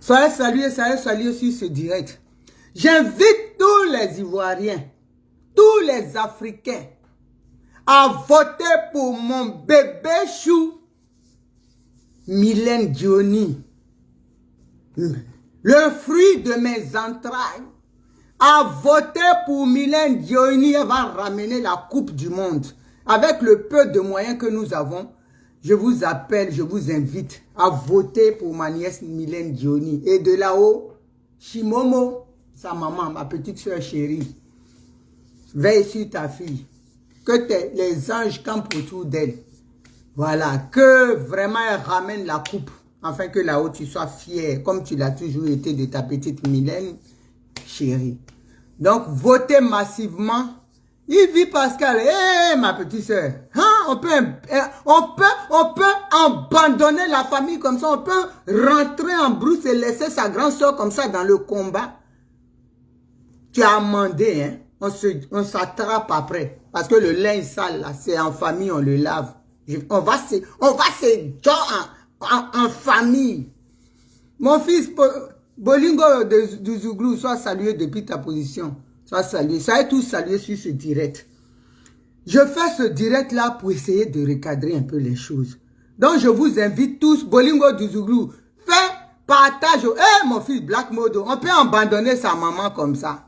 Soyez salués sur ce direct. J'invite tous les Ivoiriens, tous les Africains à voter pour mon bébé chou, Mylène Diony. Le fruit de mes entrailles. À voter pour Mylène Diony, elle va ramener la Coupe du Monde. Avec le peu de moyens que nous avons, je vous appelle, je vous invite à voter pour ma nièce Mylène Diony. Et de là-haut, Chimomo, sa maman, ma petite soeur chérie, veille sur ta fille. Que les anges campent autour d'elle. Voilà, que vraiment elle ramène la coupe. Afin que là-haut tu sois fier, comme tu l'as toujours été de ta petite Mylène chérie. Donc, votez massivement. Yves Pascal, ma petite soeur, hein, on peut abandonner la famille comme ça, on peut rentrer en brousse et laisser sa grande soeur comme ça dans le combat. Tu as amendé, hein, on s'attrape après. Parce que le linge sale, là, c'est en famille, on le lave. On va se en famille. Mon fils, Bolingo de Zouglou, sois salué depuis ta position. Sois salué. Soyez tous salués sur ce direct. Je fais ce direct là pour essayer de recadrer un peu les choses. Donc je vous invite tous, Bolingo de Zouglou, fais partage. Mon fils Black Modo, on peut abandonner sa maman comme ça.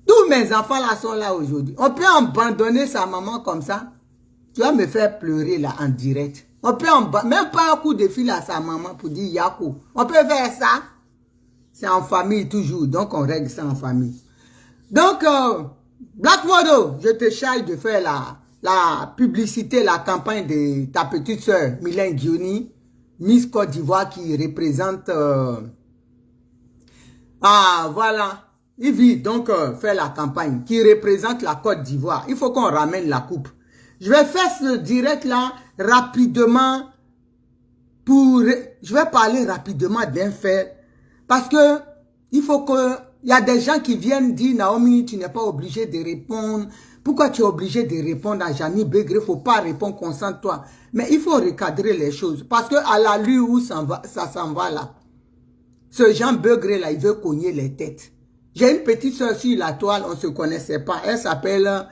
Tous mes enfants là sont là aujourd'hui. On peut abandonner sa maman comme ça. Tu vas me faire pleurer là en direct. On peut même pas un coup de fil à sa maman pour dire Yakou. On peut faire ça. C'est en famille toujours. Donc on règle ça en famille. Donc, Black Modo, je te charge de faire la publicité, la campagne de ta petite soeur, Mylène Diony, Miss Côte d'Ivoire qui représente... voilà. Il vit donc faire la campagne qui représente la Côte d'Ivoire. Il faut qu'on ramène la coupe. Je vais faire ce direct-là rapidement je vais parler rapidement d'un fait parce que il faut que il y a des gens qui viennent dire Naomi, tu n'es pas obligé de répondre. Pourquoi tu es obligé de répondre à Jani Begré? Il ne faut pas répondre, concentre-toi. Mais il faut recadrer les choses parce que à la lui où ça s'en va là, ce Jean Begré là, il veut cogner les têtes. J'ai une petite soeur sur la toile, on ne se connaissait pas. Elle s'appelle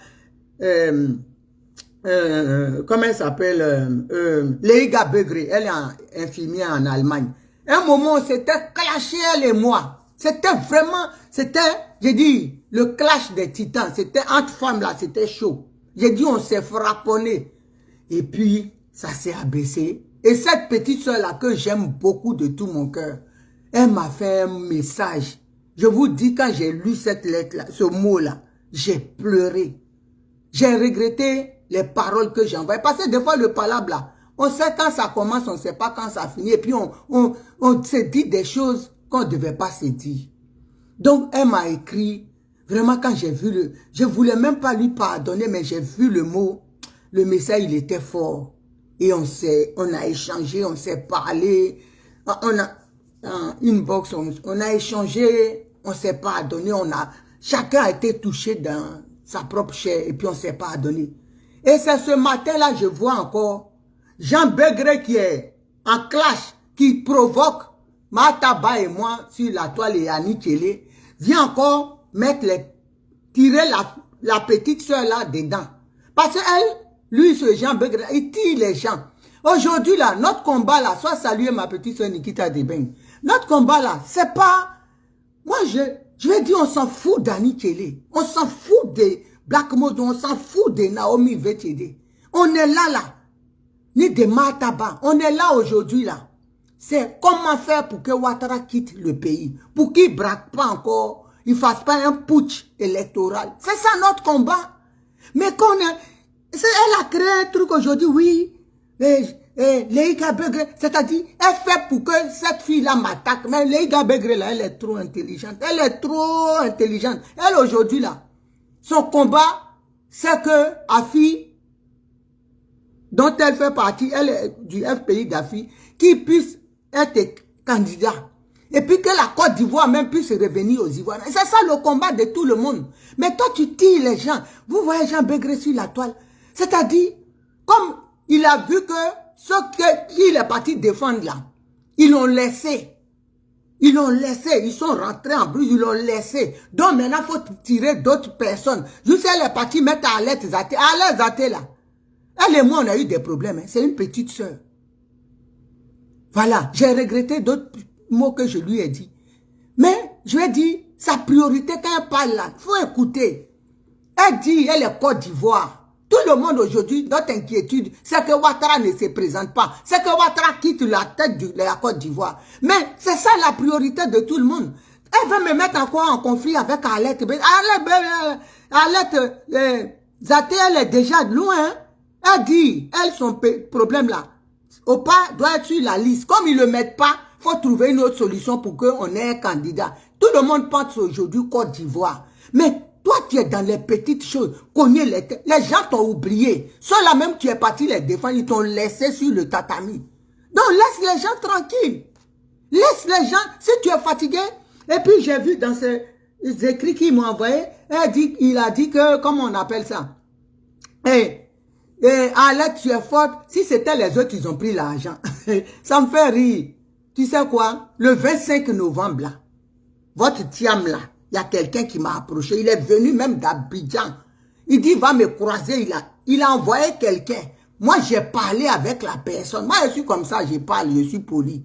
comment elle s'appelle Leiga Begré. Elle est infirmière en Allemagne. Un moment, c'était clashé elle et moi. C'était vraiment, j'ai dit, le clash des titans. C'était entre femmes là, c'était chaud. J'ai dit, on s'est frapponné. Et puis, ça s'est abaissé. Et cette petite soeur là que j'aime beaucoup de tout mon cœur, elle m'a fait un message. Je vous dis, quand j'ai lu cette lettre là, ce mot là, j'ai pleuré. J'ai regretté les paroles que j'ai envoyées. Parce que des fois, le palabre là, on sait quand ça commence, on ne sait pas quand ça finit. Et puis, on se dit des choses qu'on ne devait pas se dire. Donc, elle m'a écrit, vraiment, quand j'ai vu je ne voulais même pas lui pardonner, mais j'ai vu le mot, le message, il était fort. Et on a échangé, on s'est parlé, on a inbox, on a échangé, on s'est pardonné, chacun a été touché dans sa propre chair, et puis on s'est pardonné. Et c'est ce matin-là, je vois encore Jean Begré qui est en clash, qui provoque Mataba et moi sur la toile et Annie Télé, vient encore tirer la petite soeur là dedans. Parce qu'elle, lui, ce Jean Begré, il tire les gens. Aujourd'hui là, notre combat là, soit saluer ma petite soeur Nikita Debeng. Notre combat là, c'est pas... Moi, je vais dire, on s'en fout d'Annie Télé. On s'en fout de Black Modo, on s'en fout de Naomi VTD. On est là. Ni de Mataba. On est là aujourd'hui là. C'est comment faire pour que Ouattara quitte le pays. Pour qu'il ne braque pas encore, il ne fasse pas un putsch électoral. C'est ça notre combat. Mais elle a créé un truc aujourd'hui, oui. Leiga Begré, c'est-à-dire, elle fait pour que cette fille-là m'attaque. Mais Leiga Begré, là, elle est trop intelligente. Elle est trop intelligente. Elle, aujourd'hui, là, son combat, c'est que Afi, dont elle fait partie, elle est du FPI d'Afi, qui puisse être candidat. Et puis que la Côte d'Ivoire même puisse revenir aux Ivoiriens. C'est ça le combat de tout le monde. Mais toi, tu tires les gens. Vous voyez Jean Begré sur la toile. C'est-à-dire, comme il a vu que ceux qu'il est parti défendre là, ils l'ont laissé. Ils l'ont laissé, ils sont rentrés en brise, ils l'ont laissé. Donc maintenant, il faut tirer d'autres personnes. Juste elle est partie mettre à l'aide Zaté. À l'aide Zaté là. Elle et moi, on a eu des problèmes. Hein. C'est une petite soeur. Voilà, j'ai regretté d'autres mots que je lui ai dit. Mais je lui ai dit, sa priorité quand elle parle là, il faut écouter. Elle dit, elle est Côte d'Ivoire. Tout le monde aujourd'hui, notre inquiétude, c'est que Ouattara ne se présente pas. C'est que Ouattara quitte la tête de la Côte d'Ivoire. Mais c'est ça la priorité de tout le monde. Elle veut me mettre encore en conflit avec Arlette. Arlette, Zaté, elle est déjà loin. Elle dit, elle, son problème là, Opa doit être sur la liste. Comme ils ne le mettent pas, il faut trouver une autre solution pour qu'on ait un candidat. Tout le monde pense aujourd'hui Côte d'Ivoire. Mais toi, tu es dans les petites choses. Cogner les gens t'ont oublié. Ceux-là même, tu es parti les défendre, ils t'ont laissé sur le tatami. Donc, laisse les gens tranquilles. Laisse les gens, si tu es fatigué. Et puis, j'ai vu dans ces écrits qu'il m'a envoyé, il a dit que, comment on appelle ça? Arlette, tu es forte. Si c'était les autres, ils ont pris l'argent. Ça me fait rire. Tu sais quoi? Le 25 novembre, là, votre Thiam, là, il y a quelqu'un qui m'a approché. Il est venu même d'Abidjan. Il dit, va me croiser. Il a envoyé quelqu'un. Moi, j'ai parlé avec la personne. Moi, je suis comme ça, je parle, je suis poli.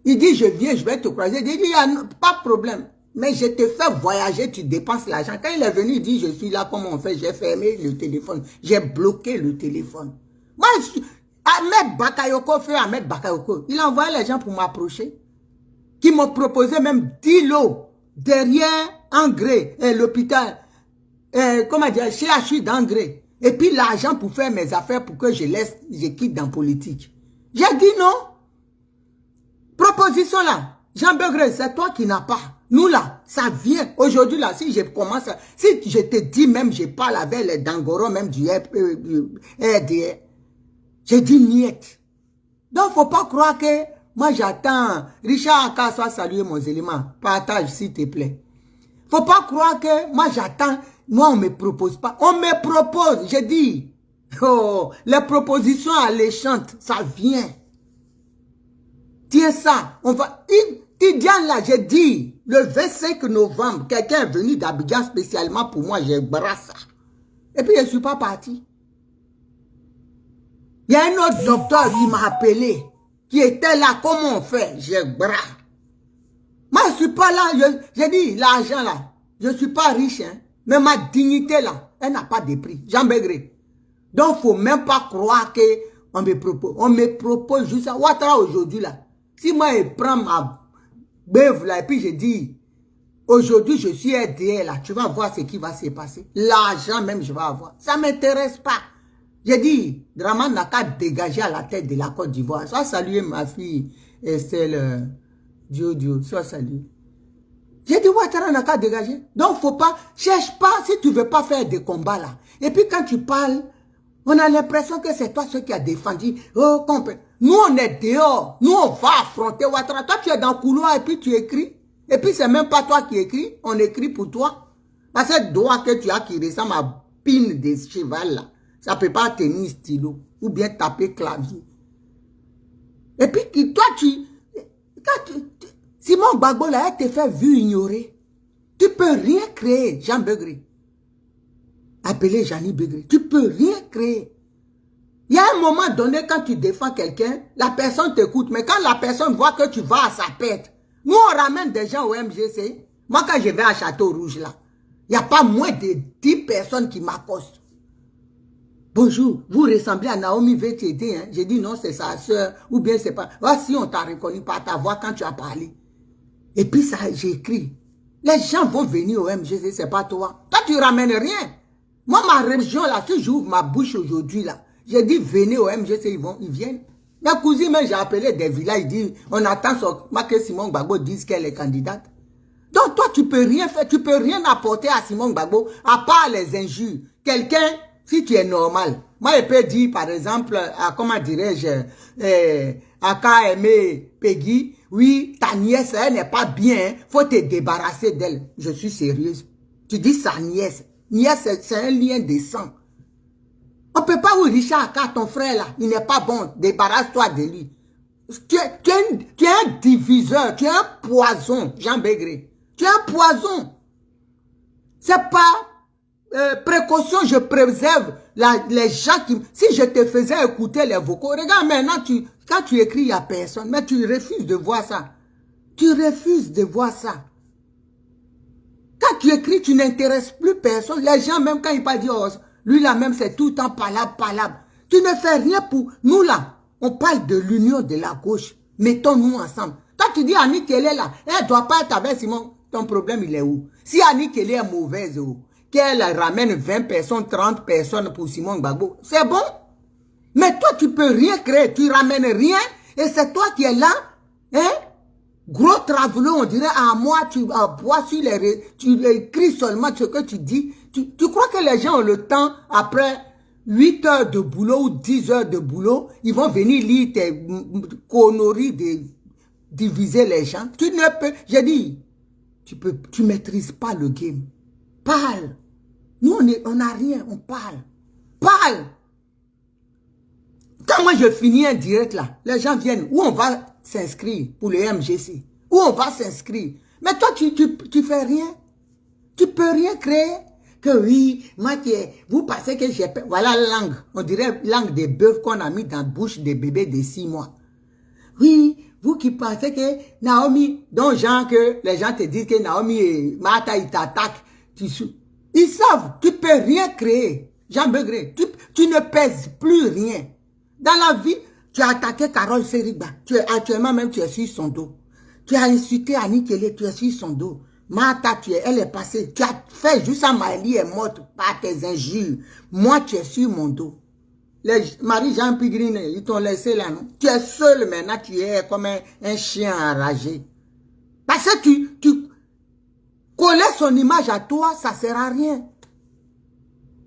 Il dit, je viens, je vais te croiser. Il dit, il n'y a pas de problème. Mais je te fais voyager, tu dépenses l'argent. Quand il est venu, il dit, je suis là, comment on fait? J'ai fermé le téléphone. J'ai bloqué le téléphone. Moi, Ahmed Bakayoko, fait Ahmed Bakayoko. Il a envoyé les gens pour m'approcher. Qui m'ont proposé même 10 lots derrière Engrais, l'hôpital, comment dire, CHU d'Engrais. Et puis l'argent pour faire mes affaires pour que je quitte dans politique. J'ai dit non. Proposition là, Jean Begré, c'est toi qui n'as pas. Nous là, ça vient. Aujourd'hui là, si je commence, si je te dis même, je parle avec les Dangoro, même du RDR, j'ai dit niet. Donc, faut pas croire que moi j'attends. Richard Aka soit salué mon élément. Partage s'il te plaît. Faut pas croire que moi j'attends. Moi on me propose pas. On me propose. J'ai dit. Oh, les propositions alléchantes, ça vient. Tiens ça. On va. Tidiane là, j'ai dit. Le 25 novembre, quelqu'un est venu d'Abidjan spécialement pour moi. J'ai brassé ça. Et puis je ne suis pas parti. Il y a un autre docteur qui m'a appelé. Qui était là, comment on fait? J'ai bras. Moi, je ne suis pas là. J'ai dit, l'argent là, je ne suis pas riche. Hein, mais ma dignité là, elle n'a pas de prix. Jean Begré. Donc, il ne faut même pas croire qu'on me propose. On me propose juste ça. Ouattara aujourd'hui là. Si moi, je prends ma beuve là, et puis je dis, aujourd'hui, je suis RDR là, tu vas voir ce qui va se passer. L'argent même, je vais avoir. Ça ne m'intéresse pas. J'ai dit, Draman n'a qu'à dégager à la tête de la Côte d'Ivoire. Soit saluer ma fille, Estelle Dio, soit saluer. J'ai dit, Ouattara n'a qu'à dégager. Donc, faut pas, cherche pas si tu veux pas faire des combats là. Et puis, quand tu parles, on a l'impression que c'est toi ceux qui a défendu. Oh, nous, on est dehors. Nous, on va affronter Ouattara. Toi, tu es dans le couloir et puis tu écris. Et puis, c'est même pas toi qui écris. On écrit pour toi. Parce que ce doigt que tu as qui ressemble à pine de cheval là. Ça ne peut pas tenir stylo ou bien taper clavier. Et puis, toi, Simon Gbagbo, là, elle te fait vu ignorer. Tu ne peux rien créer, Jean Begré. Appelé Jeannie Begré. Tu ne peux rien créer. Il y a un moment donné, quand tu défends quelqu'un, la personne t'écoute. Mais quand la personne voit que tu vas à sa pète, nous, on ramène des gens au MGC. Moi, quand je vais à Château Rouge, là, il n'y a pas moins de 10 personnes qui m'accostent. Bonjour, vous ressemblez à Naomi VTD, hein? J'ai dit non, c'est sa soeur, ou bien c'est pas. Ah, si on t'a reconnu par ta voix quand tu as parlé. Et puis ça, j'ai écrit. Les gens vont venir au MGC, c'est pas toi. Toi, tu ramènes rien. Moi, ma région, là, si j'ouvre ma bouche aujourd'hui, là, j'ai dit, venez au MGC, ils viennent. Ma cousine, même, j'ai appelé des villages, il dit, on attend que Simon Gbagbo dise qu'elle est candidate. Donc, toi, tu peux rien faire, tu peux rien apporter à Simon Gbagbo, à part les injures. Quelqu'un, si tu es normal, moi, je peux dire, par exemple, à, comment dirais-je, à KM Peggy, oui, ta nièce, elle n'est pas bien, faut te débarrasser d'elle. Je suis sérieuse. Tu dis sa nièce. Nièce, c'est un lien de sang. On ne peut pas, oui, Richard Aka, ton frère là, il n'est pas bon, débarrasse-toi de lui. Tu es un diviseur, tu es un poison, Jean Bégré. Tu es un poison. C'est pas précaution, je préserve les gens qui... Si je te faisais écouter les vocaux, regarde maintenant, quand tu écris, il n'y a personne, mais tu refuses de voir ça. Tu refuses de voir ça. Quand tu écris, tu n'intéresses plus personne. Les gens, même quand ils parlent, disent, oh, lui là même, c'est tout le temps palabre. Tu ne fais rien pour... Nous là, on parle de l'union de la gauche. Mettons-nous ensemble. Toi, tu dis, Annie Kelly là, elle ne doit pas être avec Simon. Ton problème, il est où? Si Annie Kelly est mauvaise, qu'elle ramène 20 personnes, 30 personnes pour Simon Gbagbo, c'est bon. Mais toi, tu peux rien créer. Tu ramènes rien. Et c'est toi qui es là. Hein? Gros travelot, on dirait, à moi, tu bois sur tu écris seulement ce que tu dis. Tu crois que les gens ont le temps, après 8 heures de boulot ou 10 heures de boulot, ils vont venir lire tes conneries de diviser les gens? Tu ne peux, j'ai dit, tu maîtrises pas le game. Parle. Nous, on n'a rien, on parle. Parle. Quand moi je finis un direct là, les gens viennent, où on va s'inscrire pour le MGC? Où on va s'inscrire? Mais toi, tu fais rien. Tu peux rien créer. Que oui, moi, vous pensez que j'ai... Voilà la langue. On dirait langue des bœufs qu'on a mis dans la bouche des bébés de 6 mois. Oui, vous qui pensez que Naomi, donc genre que les gens te disent que Naomi et Martha, ils t'attaquent. Ils savent, tu peux rien créer. Jean Bégré, tu ne pèses plus rien. Dans la vie, tu as attaqué Carole Seriba. Actuellement même, tu es sur son dos. Tu as insulté Annie Kelly, tu es sur son dos. Martha, elle est passée. Tu as fait juste à Maëlie est morte par tes injures. Moi, tu es sur mon dos. Marie-Jean Pigrine, ils t'ont laissé là, non? Tu es seul maintenant, tu es comme un chien enragé. Parce que tu collais son image à toi, ça ne sert à rien.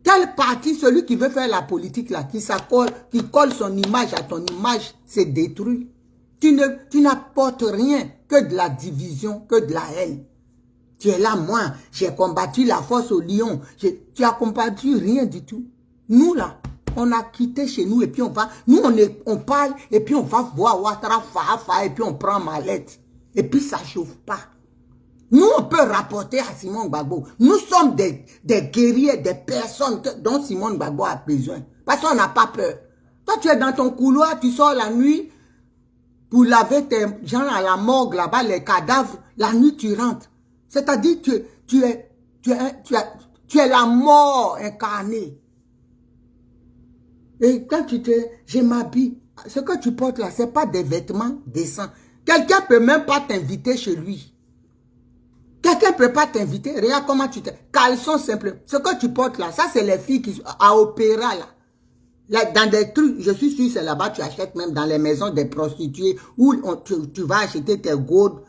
Quel parti, celui qui veut faire la politique là, qui colle son image à ton image, c'est détruit. Tu n'apportes rien que de la division, que de la haine. Tu es là, moi, j'ai combattu la force au lion. Tu as combattu rien du tout. Nous là, on a quitté chez nous et puis on parle et puis on va voir Ouattara, Faha, et puis on prend mallette. Et puis ça chauffe pas. Nous, on peut rapporter à Simon Gbagbo. Nous sommes des guerriers, des personnes dont Simon Gbagbo a besoin. Parce qu'on n'a pas peur. Toi, tu es dans ton couloir, tu sors la nuit pour laver tes gens à la morgue, là-bas, les cadavres. La nuit, tu rentres. C'est-à-dire que tu es la mort incarnée. Et quand je m'habille, ce que tu portes là, ce n'est pas des vêtements décents. Quelqu'un ne peut même pas t'inviter chez lui. Quelqu'un ne peut pas t'inviter. Regarde comment tu t'es. Caleçon simple. Ce que tu portes là, ça c'est les filles qui sont à opéra là. Dans des trucs, je suis sûr c'est là-bas, tu achètes même dans les maisons des prostituées où tu vas acheter tes gourdes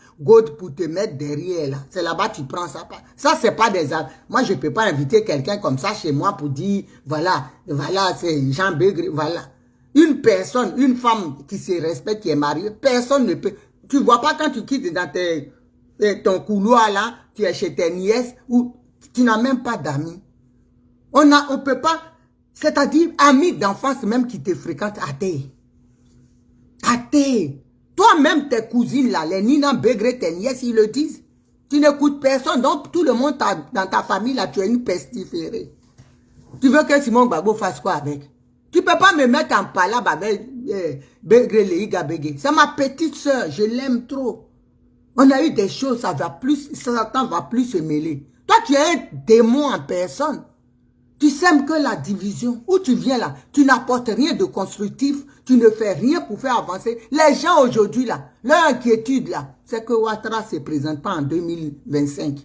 pour te mettre derrière là. C'est là-bas tu prends ça. Ça c'est pas des... Moi je ne peux pas inviter quelqu'un comme ça chez moi pour dire, voilà, c'est Jean Bégré, voilà. Une personne, une femme qui se respecte, qui est mariée, personne ne peut... Tu vois pas quand tu quittes dans ton couloir là, tu es chez tes nièces, ou tu n'as même pas d'amis. On peut pas... C'est-à-dire, amis d'enfance même qui te fréquentent, athée. Athée. Toi-même, tes cousines là, les Nina Bégré, tes nièces, ils le disent. Tu n'écoutes personne, donc tout le monde dans ta famille là, tu es une pestiférée. Tu veux que Simon Gbagbo fasse quoi avec? Tu peux pas me mettre en palabre avec Bégré, Leiga Bégré. C'est ma petite soeur, je l'aime trop. On a eu des choses, Satan va plus se mêler. Toi, tu es un démon en personne. Tu sèmes que la division. Où tu viens là, tu n'apportes rien de constructif. Tu ne fais rien pour faire avancer. Les gens aujourd'hui là, leur inquiétude là, c'est que Ouattara ne se présente pas en 2025.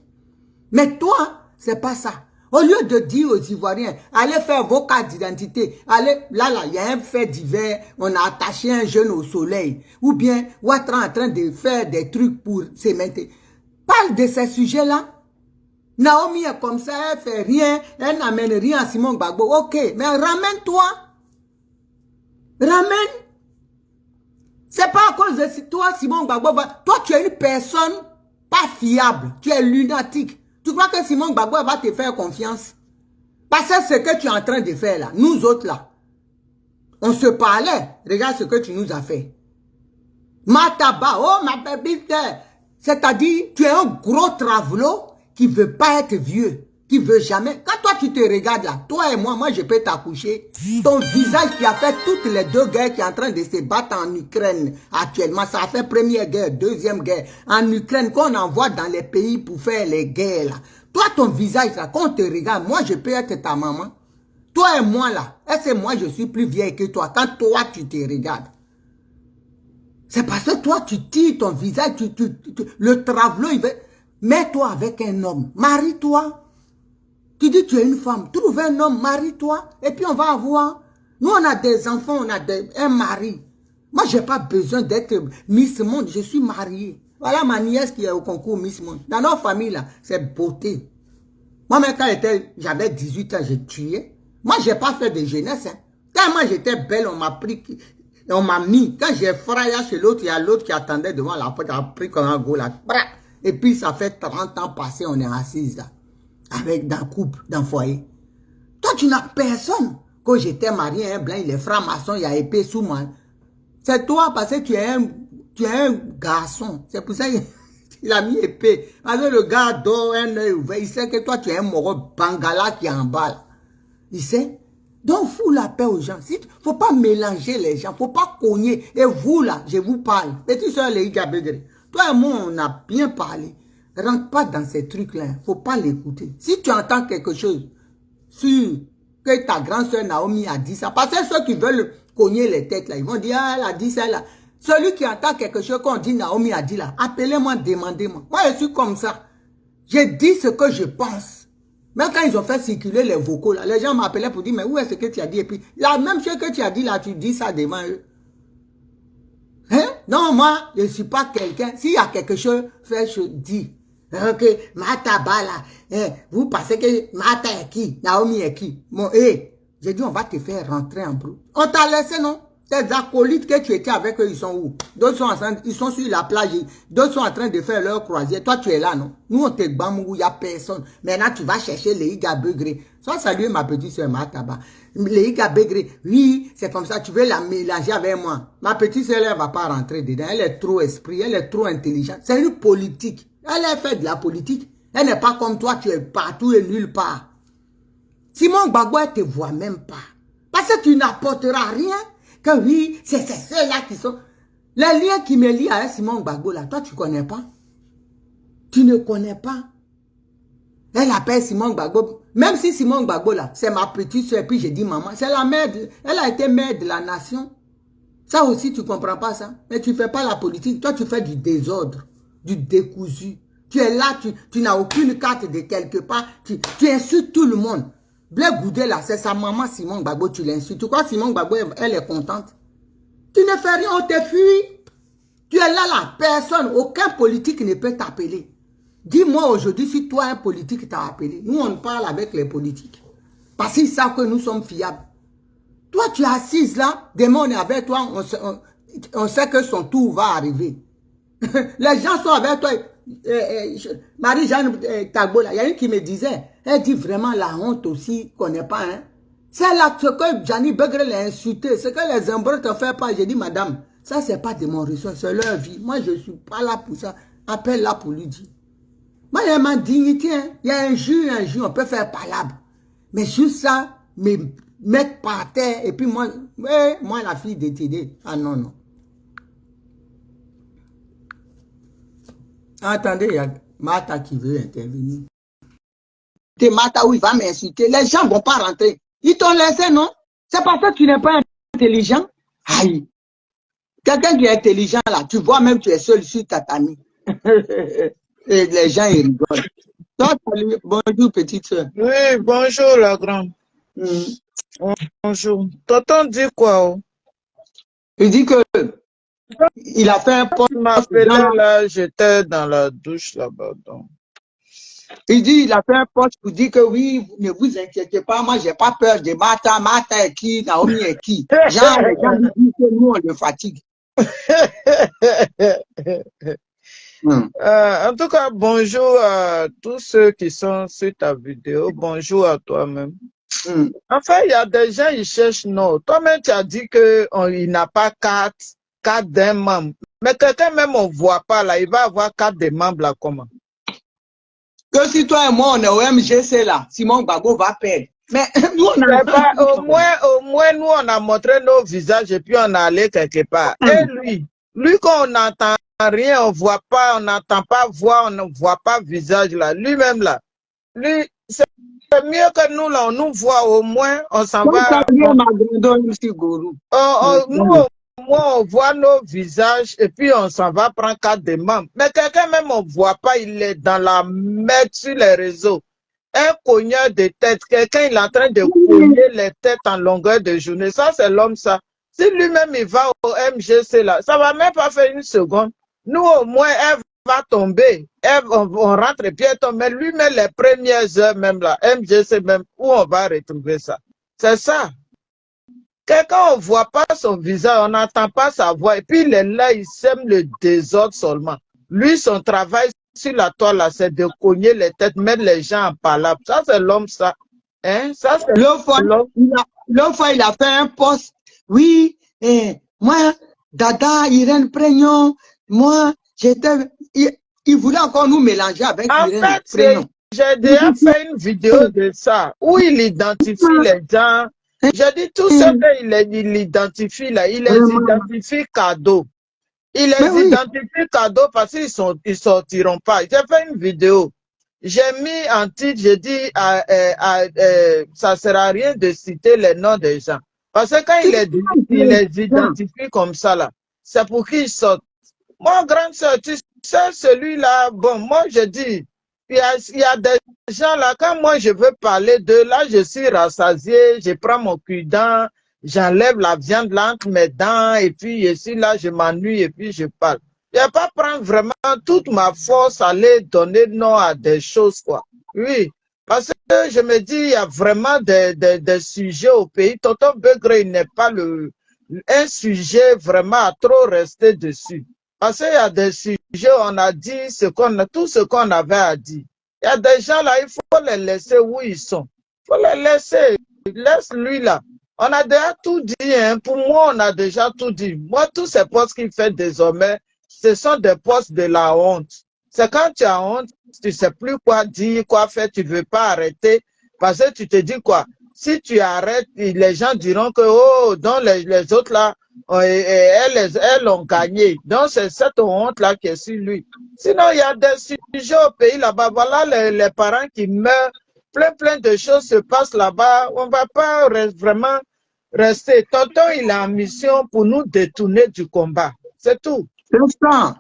Mais toi, c'est pas ça. Au lieu de dire aux Ivoiriens, allez faire vos cartes d'identité, allez, là, il y a un fait divers, on a attaché un jeune au soleil. Ou bien, Ouattara est en train de faire des trucs pour se maintenir. Parle de ces sujets-là. Naomi est comme ça, elle fait rien, elle n'amène rien à Simon Gbagbo. Ok, mais ramène-toi. Ramène. C'est pas à cause de toi, Simon Gbagbo. Toi, tu es une personne pas fiable. Tu es lunatique. Tu crois que Simon Gbagbo va te faire confiance? Parce que ce que tu es en train de faire là, nous autres là, on se parlait. Regarde ce que tu nous as fait. Mataba, oh ma bébé, c'est-à-dire, tu es un gros travelot qui veut pas être vieux, qui veut jamais. Quand toi tu te regardes là, toi et moi je peux t'accoucher. Ton visage qui a fait toutes les deux guerres qui est en train de se battre en Ukraine actuellement, ça a fait première guerre, deuxième guerre. En Ukraine, qu'on envoie dans les pays pour faire les guerres là. Toi, ton visage là, quand on te regarde, moi je peux être ta maman. Toi et moi là, est-ce que moi je suis plus vieille que toi quand toi tu te regardes? C'est parce que toi, tu tires ton visage, le travelot, il veut... Mets-toi avec un homme, marie-toi. Tu dis tu es une femme, trouve un homme, marie-toi, et puis on va avoir... Nous, on a des enfants, on a un mari. Moi, je n'ai pas besoin d'être Miss Monde, je suis mariée. Voilà ma nièce qui est au concours Miss Monde. Dans notre famille, là, c'est beauté. Moi-même, quand j'avais 18 ans, j'ai tué. Moi, je n'ai pas fait de jeunesse. Hein. Tellement j'étais belle, on m'a pris... On m'a mis, quand j'ai frappé chez l'autre, il y a l'autre qui attendait devant la porte, a pris comme un go là. Et puis ça fait 30 ans passé, on est assise là. Avec dans couple, dans foyer. Toi, tu n'as personne. Quand j'étais marié, un blanc, il est franc-maçon, il y a épée sous moi. C'est toi parce que tu es un garçon. C'est pour ça qu'il a mis épée. Parce que le gars dort un œil ouvert, il sait que toi, tu es un moro bangala qui est en bas là. Il sait. Donc, fous la paix aux gens. Il ne faut pas mélanger les gens. Il ne faut pas cogner. Et vous, là, je vous parle. Petit soeur Leïga Begre, toi et moi, on a bien parlé. Rentre pas dans ces trucs-là. Il ne faut pas l'écouter. Si tu entends quelque chose sur que ta grande soeur Naomi a dit ça, parce que ceux qui veulent cogner les têtes, là, ils vont dire, ah, elle a dit ça, là. Celui qui entend quelque chose qu'on dit Naomi a dit là, appelez-moi, demandez-moi. Moi, je suis comme ça. Je dis ce que je pense. Même quand ils ont fait circuler les vocaux, là, les gens m'appelaient pour dire, mais où est-ce que tu as dit? Et puis, la même chose que tu as dit là, tu dis ça devant eux. Hein? Non, moi, je ne suis pas quelqu'un. S'il y a quelque chose, je dis. Ok, Mataba là, vous pensez que Mata est qui? Naomi est qui? Bon, j'ai dit, on va te faire rentrer en brou. On t'a laissé, non? Tes acolytes que tu étais avec eux, ils sont où? D'autres sont ils sont sur la plage. D'autres sont en train de faire leur croisière. Toi, tu es là, non? Nous, on te bam où il n'y a personne. Maintenant, tu vas chercher Leïga Begre. Sois salué, ma petite soeur Mataba. Leïga Begre, oui, c'est comme ça. Tu veux la mélanger avec moi. Ma petite soeur, elle ne va pas rentrer dedans. Elle est trop esprit. Elle est trop intelligente. C'est une politique. Elle a fait de la politique. Elle n'est pas comme toi, tu es partout et nulle part. Simon Gbagbo, elle ne te voit même pas. Parce que tu n'apporteras rien. Que oui, c'est ceux-là qui sont... Les liens qui me lient à Simon Gbagbo, là, toi, tu ne connais pas. Tu ne connais pas. Elle appelle Simon Gbagbo. Même si Simon Gbagbo, là, c'est ma petite soeur, puis j'ai dit maman, c'est la mère, elle a été mère de la nation. Ça aussi, tu ne comprends pas ça. Mais tu ne fais pas la politique. Toi, tu fais du désordre, du décousu. Tu es là, tu n'as aucune carte de quelque part. Tu insultes tout le monde. Blé Goudé là, c'est sa maman Simon Gbagbo, tu l'insultes. Tu crois que Simon Gbagbo, elle est contente? Tu ne fais rien, on te fuit. Tu es là, personne, aucun politique ne peut t'appeler. Dis-moi aujourd'hui si toi, un politique t'a appelé. Nous, on parle avec les politiques. Parce qu'ils savent que nous sommes fiables. Toi, tu es assise là, demain on est avec toi, on sait que son tour va arriver. Les gens sont avec toi. Marie-Jeanne Tagbo, il y a une qui me disait, elle dit vraiment la honte aussi qu'on n'est pas. Hein. C'est là ce que Gianni Begre l'a insulté, ce que les Zambros ne font pas. J'ai dit, madame, ça c'est pas de mon ressort, c'est leur vie. Moi je ne suis pas là pour ça. Appelle-la pour lui dire. Moi il y a ma dignité. Hein. Il y a un jour, on peut faire palabre. Mais juste ça, me mettre par terre, et puis moi la fille de TD. Ah non, non. Attendez, il y a Mata qui veut intervenir. C'est Mata où il va m'insulter. Les gens ne vont pas rentrer. Ils t'ont laissé, non? C'est parce que tu n'es pas intelligent. Aïe. Quelqu'un qui est intelligent, là, tu vois même tu es seul sur ta famille. Et les gens, ils rigolent. Toi, bonjour, petite soeur. Oui, bonjour, la grande. Bonjour. Tonton dit quoi? Il dit que il a fait un poste. Tu m'appelais là, j'étais dans la douche là-bas. Il dit, il a fait un poste pour dire que oui, ne vous inquiétez pas, moi j'ai pas peur de Mata. Mata est qui, Naomi est qui. Genre, les gens nous disent que nous on le fatigue. En tout cas, bonjour à tous ceux qui sont sur ta vidéo. Bonjour à toi-même. Enfin, il y a des gens, ils cherchent non. Toi-même, tu as dit qu'il n'a pas carte carte d'un membre. Mais quelqu'un même on ne voit pas là, il va avoir carte des membres là comment? Que si toi et moi on est au MGC là, Simon Gbagbo va perdre. Mais nous on a... Pas, au moins nous on a montré nos visages et puis on est allé quelque part. Et lui quand on n'entend rien, on voit pas, on n'entend pas voix, on ne voit pas visage là. Lui-même là, lui, c'est mieux que nous là, on nous voit au moins, on s'en va. Nous au moins on voit nos visages et puis on s'en va prendre carte des membres. Mais quelqu'un même on voit pas, il est dans la merde sur les réseaux. Un cogneur de tête, quelqu'un il est en train de cogner les têtes en longueur de journée. Ça, c'est l'homme, ça. Si lui-même il va au MGC là, ça va même pas faire une seconde. Nous, au moins, elle va tomber. On rentre et puis elle tombe. Mais lui-même, les premières heures même là, MGC même, où on va retrouver ça? C'est ça. Quelqu'un, on ne voit pas son visage, on n'entend pas sa voix. Et puis il est là, il sème le désordre seulement. Lui, son travail sur la toile, là, c'est de cogner les têtes, mettre les gens en palabre. Ça, c'est l'homme, ça. Hein? Ça, c'est l'autre fois, il a fait un poste. Oui, moi, Dada, Irène Prégnon, moi, j'étais... Il voulait encore nous mélanger avec Irène Prégnon. J'ai déjà fait une vidéo de ça, où il identifie les gens. J'ai dit tout ce qu'il identifie là, il les identifie cadeaux. Il les identifie cadeaux parce qu'ils sortiront pas. J'ai fait une vidéo. J'ai mis en titre, j'ai dit, ça sert à rien de citer les noms des gens. Parce que quand il les identifie comme ça là, c'est pour qu'ils sortent. Moi, grande soeur, tu sais, celui-là, bon, moi je dis, il y a des gens là, quand moi je veux parler d'eux, là je suis rassasié, je prends mon cul-dent, j'enlève la viande là entre mes dents, et puis ici là je m'ennuie et puis je parle. Je ne vais pas prendre vraiment toute ma force à aller donner nom à des choses, quoi. Oui, parce que je me dis, il y a vraiment des sujets au pays. Tonton Begré, il n'est pas un sujet vraiment à trop rester dessus. Parce qu'il y a des sujets, on a dit tout ce qu'on avait à dire. Il y a des gens là, il faut les laisser où ils sont. Il faut les laisser. Laisse-lui là. On a déjà tout dit. Hein. Pour moi, on a déjà tout dit. Moi, tous ces postes qu'il fait désormais, ce sont des postes de la honte. C'est quand tu as honte, tu ne sais plus quoi dire, quoi faire, tu ne veux pas arrêter. Parce que tu te dis quoi? Si tu arrêtes, les gens diront que, oh, donc les autres là, elles ont gagné. Donc, c'est cette honte-là qui est sur lui. Sinon, il y a des sujets au pays là-bas. Voilà les parents qui meurent. Plein de choses se passent là-bas. On ne va pas vraiment rester. Tonton, il est en mission pour nous détourner du combat. C'est tout. C'est ça.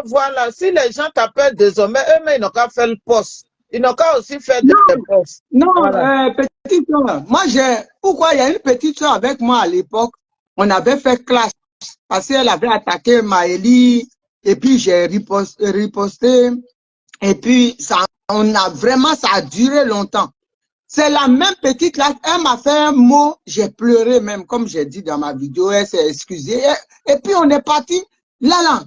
Voilà, si les gens t'appellent désormais, eux-mêmes, ils n'ont qu'à faire le poste. Ils n'ont qu'à aussi faire des postes. Non, voilà. Petite soeur, pourquoi il y a une petite soeur avec moi à l'époque, on avait fait classe parce qu'elle avait attaqué Maëlie et puis j'ai riposté et puis ça a duré longtemps. C'est la même petite là, elle m'a fait un mot, j'ai pleuré même, comme j'ai dit dans ma vidéo, elle s'est excusée. Et puis on est parti, là,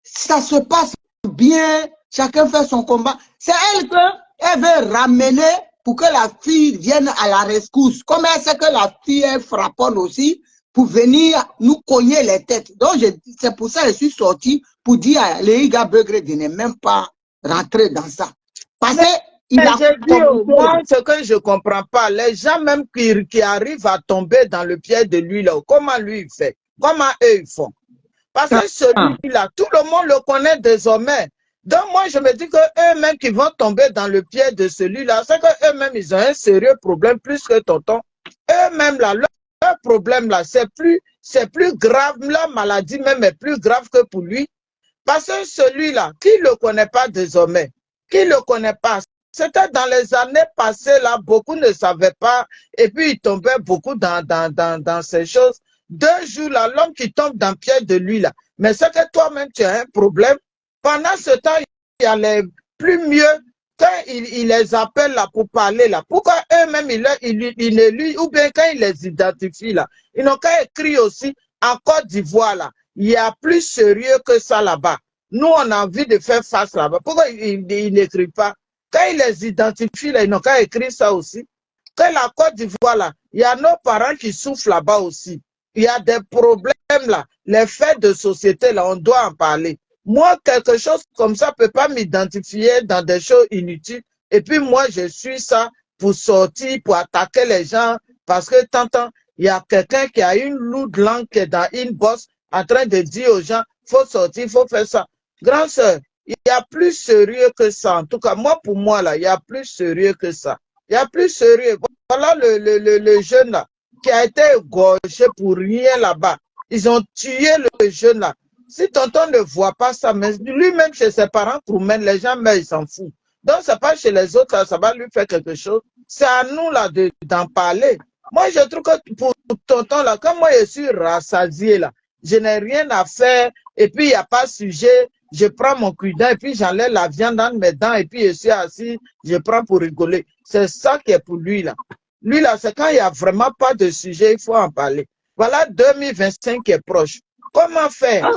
ça se passe bien, chacun fait son combat. C'est elle qu'elle veut ramener pour que la fille vienne à la rescousse. Comme elle sait que la fille est frappante aussi, pour venir nous cogner les têtes. Donc c'est pour ça que je suis sorti pour dire à Léiga Begré de ne même pas rentrer dans ça. Parce que moi, ce que je ne comprends pas, les gens même qui arrivent à tomber dans le piège de lui, là, comment lui il fait? Comment eux ils font? Parce que celui-là, tout le monde le connaît désormais. Donc moi, je me dis qu'eux-mêmes qui vont tomber dans le piège de celui-là, c'est qu'eux-mêmes, ils ont un sérieux problème plus que tonton. Eux-mêmes, là, leur problème, là, c'est plus grave. La maladie même est plus grave que pour lui. Parce que celui-là, qui ne le connaît pas désormais? Qui ne le connaît pas? C'était dans les années passées, là, beaucoup ne savaient pas, et puis ils tombaient beaucoup dans ces choses. 2 jours, là, l'homme qui tombe dans le piège de lui, là. Mais c'est que toi-même, tu as un problème. Pendant ce temps, il y a les plus mieux, quand il les appelle là pour parler, là. Pourquoi eux-mêmes, ils ne lisent, ou bien quand ils les identifient, là. Ils n'ont qu'à écrire aussi, en Côte d'Ivoire, là. Il y a plus sérieux que ça là-bas. Nous, on a envie de faire face là-bas. Pourquoi ils n'écrivent pas? Quand ils les identifient, là, ils n'ont qu'à écrire ça aussi. Quand la Côte d'Ivoire, là, il y a nos parents qui souffrent là-bas aussi. il y a des problèmes là. Les faits de société là, on doit en parler. Moi, quelque chose comme ça ne peut pas m'identifier dans des choses inutiles. Et puis moi, je suis ça pour sortir, pour attaquer les gens. Parce que t'entends, il y a quelqu'un qui a une lourde langue qui est dans une bosse en train de dire aux gens, faut sortir, il faut faire ça. Grand sœur, il y a plus sérieux que ça. En tout cas, moi, pour moi, là, il y a plus sérieux que ça. Il y a plus sérieux. Voilà le jeune là, qui a été égorgé pour rien là-bas. Ils ont tué le jeune là. Si tonton ne voit pas ça, mais lui-même chez ses parents, les gens, mais il s'en fout. Donc, c'est pas chez les autres, ça va lui faire quelque chose. C'est à nous là d'en parler. Moi, je trouve que pour tonton là, comme moi je suis rassasié là, je n'ai rien à faire, et puis il n'y a pas de sujet, je prends mon cuidin, et puis j'enlève la viande dans mes dents, et puis je suis assis, je prends pour rigoler. C'est ça qui est pour lui là. Lui là, c'est quand il n'y a vraiment pas de sujet, il faut en parler. Voilà 2025 qui est proche. Comment faire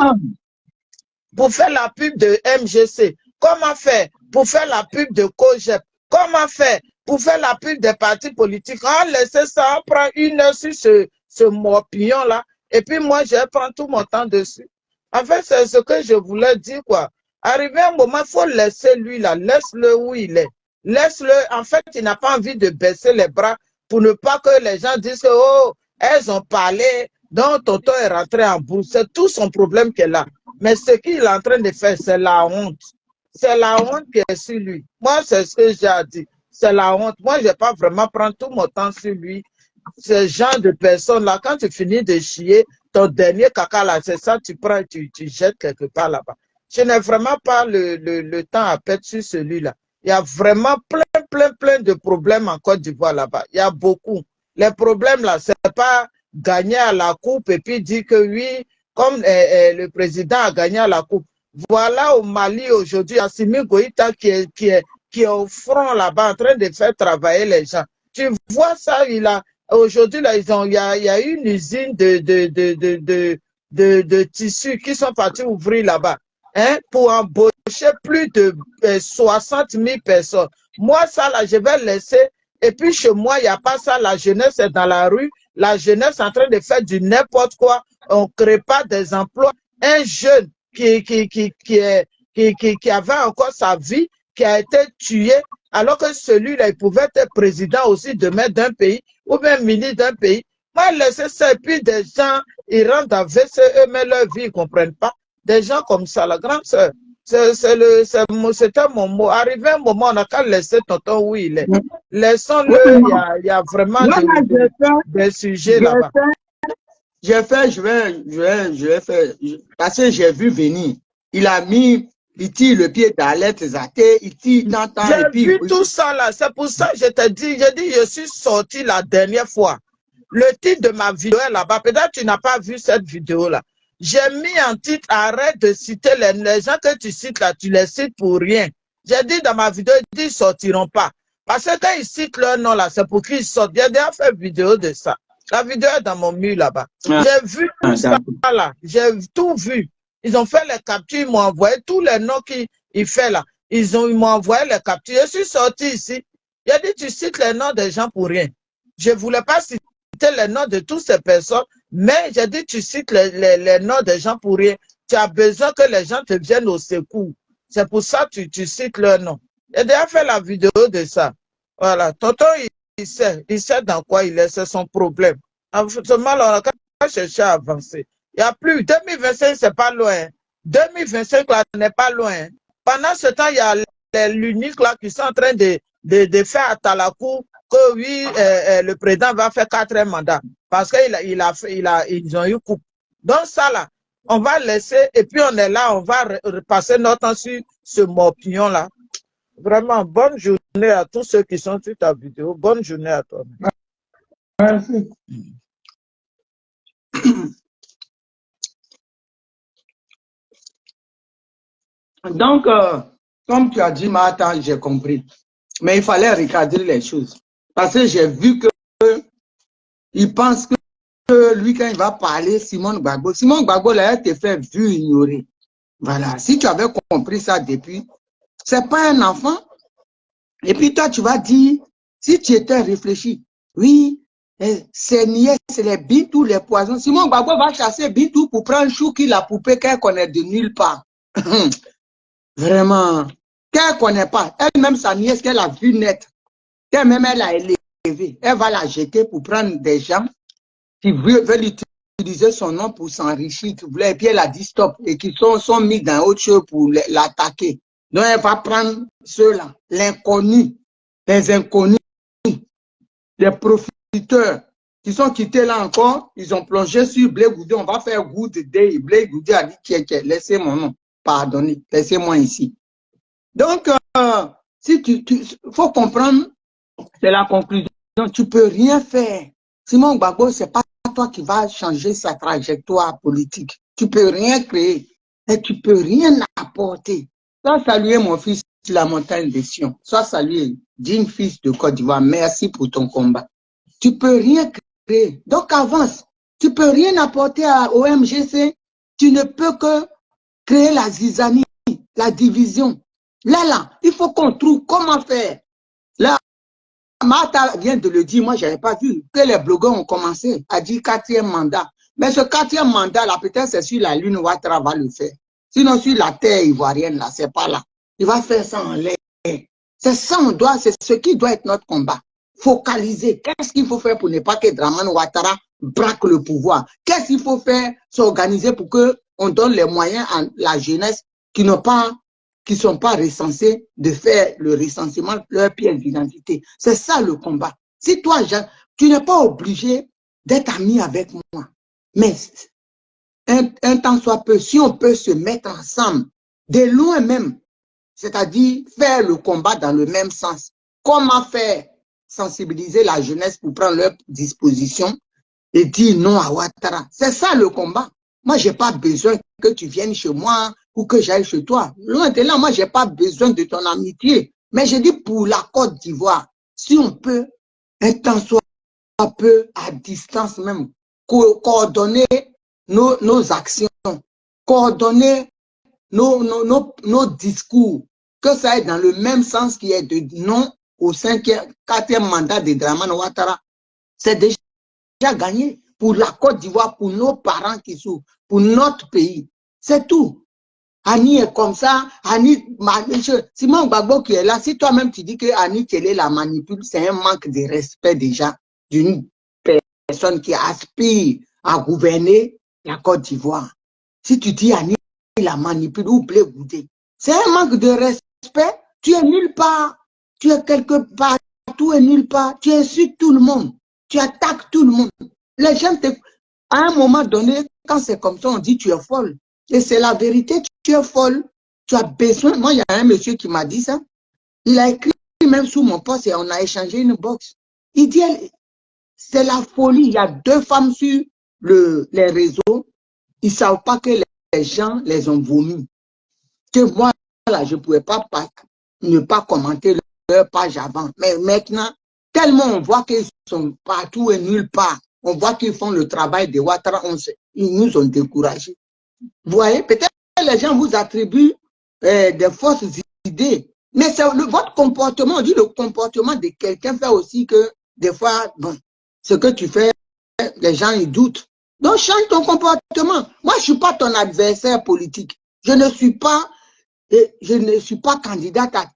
pour faire la pub de MGC? Comment faire pour faire la pub de COGEP? Comment faire pour faire la pub des partis politiques? On laisse ça, on prend une heure sur ce morpion là, et puis moi, je prends tout mon temps dessus. En fait, c'est ce que je voulais dire, quoi. Arrivé un moment, il faut laisser lui là, laisse-le où il est. Laisse-le, en fait, il n'a pas envie de baisser les bras pour ne pas que les gens disent que, oh, elles ont parlé, donc Toto est rentré en bourse. C'est tout son problème qu'elle a. Mais ce qu'il est en train de faire, c'est la honte. C'est la honte qui est sur lui. Moi, c'est ce que j'ai dit. C'est la honte. Moi, je ne vais pas vraiment prendre tout mon temps sur lui. Ce genre de personnes-là, quand tu finis de chier, ton dernier caca là, c'est ça, tu prends et tu jettes quelque part là-bas. Je n'ai vraiment pas le temps à perdre sur celui-là. Il y a vraiment plein de problèmes en Côte d'Ivoire là-bas. Il y a beaucoup. Les problèmes là, c'est pas gagner à la coupe et puis dire que oui, comme le président a gagné à la coupe. Voilà au Mali aujourd'hui, Assimi Goïta qui est au front là-bas en train de faire travailler les gens. Tu vois ça, aujourd'hui là, il y a une usine de tissus qui sont partis ouvrir là-bas, hein, pour embaucher plus de 60 000 personnes. Moi, ça là, je vais laisser. Et puis chez moi, il n'y a pas ça. La jeunesse est dans la rue. La jeunesse est en train de faire du n'importe quoi. On ne crée pas des emplois. Un jeune qui avait encore sa vie, qui a été tué, alors que celui-là, il pouvait être président aussi demain d'un pays, ou bien ministre d'un pays. Moi, laisser ça, et puis des gens, ils rentrent dans VCE, mais leur vie, ils ne comprennent pas. Des gens comme ça, la grande sœur, c'était mon mot. Arrivé un moment, on n'a qu'à laisser tonton où il est. Laissons-le, il y a vraiment des sujets là-bas. Je vais faire, parce que j'ai vu venir. Il a mis, il tire le pied d'Alette Zaké, il tire tant. J'ai vu tout ça là, c'est pour ça que je te dis, je suis sorti la dernière fois. Le titre de ma vidéo est là-bas. Peut-être que tu n'as pas vu cette vidéo-là. J'ai mis en titre, arrête de citer les gens que tu cites là, tu les cites pour rien. J'ai dit dans ma vidéo, ils ne sortiront pas. Parce que quand ils citent leur nom là, c'est pour qu'ils sortent. J'ai déjà fait une vidéo de ça. La vidéo est dans mon mur là-bas. J'ai vu tout ça là. J'ai tout vu. Ils ont fait les captures, ils m'ont envoyé tous les noms qu'ils font là. Ils m'ont envoyé les captures. Je suis sorti ici. J'ai dit, tu cites les noms des gens pour rien. Je ne voulais pas citer les noms de toutes ces personnes, mais j'ai dit, tu cites les noms des gens pour rien. Tu as besoin que les gens te viennent au secours. C'est pour ça que tu cites leurs noms. J'ai déjà fait la vidéo de ça. Voilà. Tonton, il sait dans quoi il est, c'est son problème. Seulement, on n'a qu'à chercher à avancer. Il n'y a plus. 2025, c'est pas loin. 2025, là, n'est pas loin. Pendant ce temps, il y a l'unique là qui sont en train de faire à Talakou que oui, le président va faire 4 mandats. Parce qu'ils ont eu coupe. Donc ça là, on va laisser, et puis on est là, on va repasser notre temps sur ce morpion là. Vraiment, bonne journée à tous ceux qui sont sur ta vidéo. Bonne journée à toi. Merci. Donc, comme tu as dit, Martha, j'ai compris. Mais il fallait recadrer les choses. Parce que j'ai vu que il pense que lui, quand il va parler, Simone Gbagbo, là, elle te fait vu ignorer. Voilà. Si tu avais compris ça depuis, c'est pas un enfant. Et puis toi, tu vas dire, si tu étais réfléchi, oui, Ses nièces, les Bintou, les poisons. Simon Gbagbo va chasser Bintou pour prendre Chouki, la poupée qu'elle connaît de nulle part. Vraiment. Qu'elle connaît pas. Elle-même, sa nièce, qu'elle a vue naître, qu'elle-même, elle a élevée. Elle va la jeter pour prendre des gens qui veulent utiliser son nom pour s'enrichir. Et puis elle a dit stop. Et qui sont mis dans autre chose pour l'attaquer. Donc elle va prendre ceux-là, l'inconnu, les inconnus, les profiteurs qui sont quittés là encore. Ils ont plongé sur Blé Goudé. On va faire good day. Blé Goudé a dit tiens, laissez mon nom. Pardonnez, laissez-moi ici. Donc, si faut comprendre, c'est la conclusion. Tu peux rien faire. Simon Gbagbo, c'est pas toi qui vas changer sa trajectoire politique. Tu peux rien créer et tu peux rien apporter. Sois salué, mon fils, sur la montagne des Sion. Sois salué, digne fils de Côte d'Ivoire. Merci pour ton combat. Tu peux rien créer. Donc, avance. Tu peux rien apporter au MGC. Tu ne peux que créer la zizanie, la division. Là, il faut qu'on trouve comment faire. Là, Martha vient de le dire, moi, je n'avais pas vu que les blogueurs ont commencé à dire 4e mandat. Mais ce 4e mandat, là, peut-être c'est sur la Lune, Ouattara va le faire. Sinon, sur la terre ivoirienne, là, c'est pas là. Il va faire ça en l'air. C'est ça, c'est ce qui doit être notre combat. Focaliser. Qu'est-ce qu'il faut faire pour ne pas que Dramane Ouattara braque le pouvoir? Qu'est-ce qu'il faut faire? S'organiser pour qu'on donne les moyens à la jeunesse qui n'ont pas qui ne sont pas recensés, de faire le recensement de leur pièce d'identité. C'est ça le combat. Si toi, Jean, tu n'es pas obligé d'être ami avec moi, mais un temps soit peu, si on peut se mettre ensemble, de loin même, c'est-à-dire faire le combat dans le même sens. Comment faire sensibiliser la jeunesse pour prendre leurs dispositions et dire non à Ouattara. C'est ça le combat. Moi, je n'ai pas besoin que tu viennes chez moi ou que j'aille chez toi. Loin de là, moi, je n'ai pas besoin de ton amitié. Mais je dis pour la Côte d'Ivoire, si on peut, un temps soit peu à distance même, coordonner nos actions, coordonner nos discours, que ça aille dans le même sens qui est de non au 4e mandat de Dramane Ouattara, c'est déjà gagné pour la Côte d'Ivoire, pour nos parents qui souffrent, pour notre pays. C'est tout. Annie est comme ça. Annie, Simon Gbagbo qui est là, si toi-même tu dis que Annie Télé la manipule, c'est un manque de respect déjà d'une personne qui aspire à gouverner la Côte d'Ivoire. Si tu dis Annie la manipule ou Blé Goudé, c'est un manque de respect. Tu es nulle part. Tu es quelque part. Tout est nulle part. Tu insultes tout le monde. Tu attaques tout le monde. Les gens, à un moment donné, quand c'est comme ça, on dit tu es folle. Et c'est la vérité, tu es folle. Tu as besoin. Moi, il y a un monsieur qui m'a dit ça. Il a écrit même sous mon poste et on a échangé une box. Il dit, c'est la folie. Il y a 2 femmes sur les réseaux. Ils ne savent pas que les gens les ont vomi. Que moi, là, je ne pouvais pas ne pas commenter leur page avant. Mais maintenant, tellement on voit qu'ils sont partout et nulle part. On voit qu'ils font le travail de Ouattara. Ils nous ont découragés. Vous voyez, peut-être que les gens vous attribuent des fausses idées. Mais c'est votre comportement, on dit le comportement de quelqu'un fait aussi que des fois, bon, ce que tu fais, les gens ils doutent. Donc change ton comportement. Moi, je ne suis pas ton adversaire politique. Je ne suis pas candidate à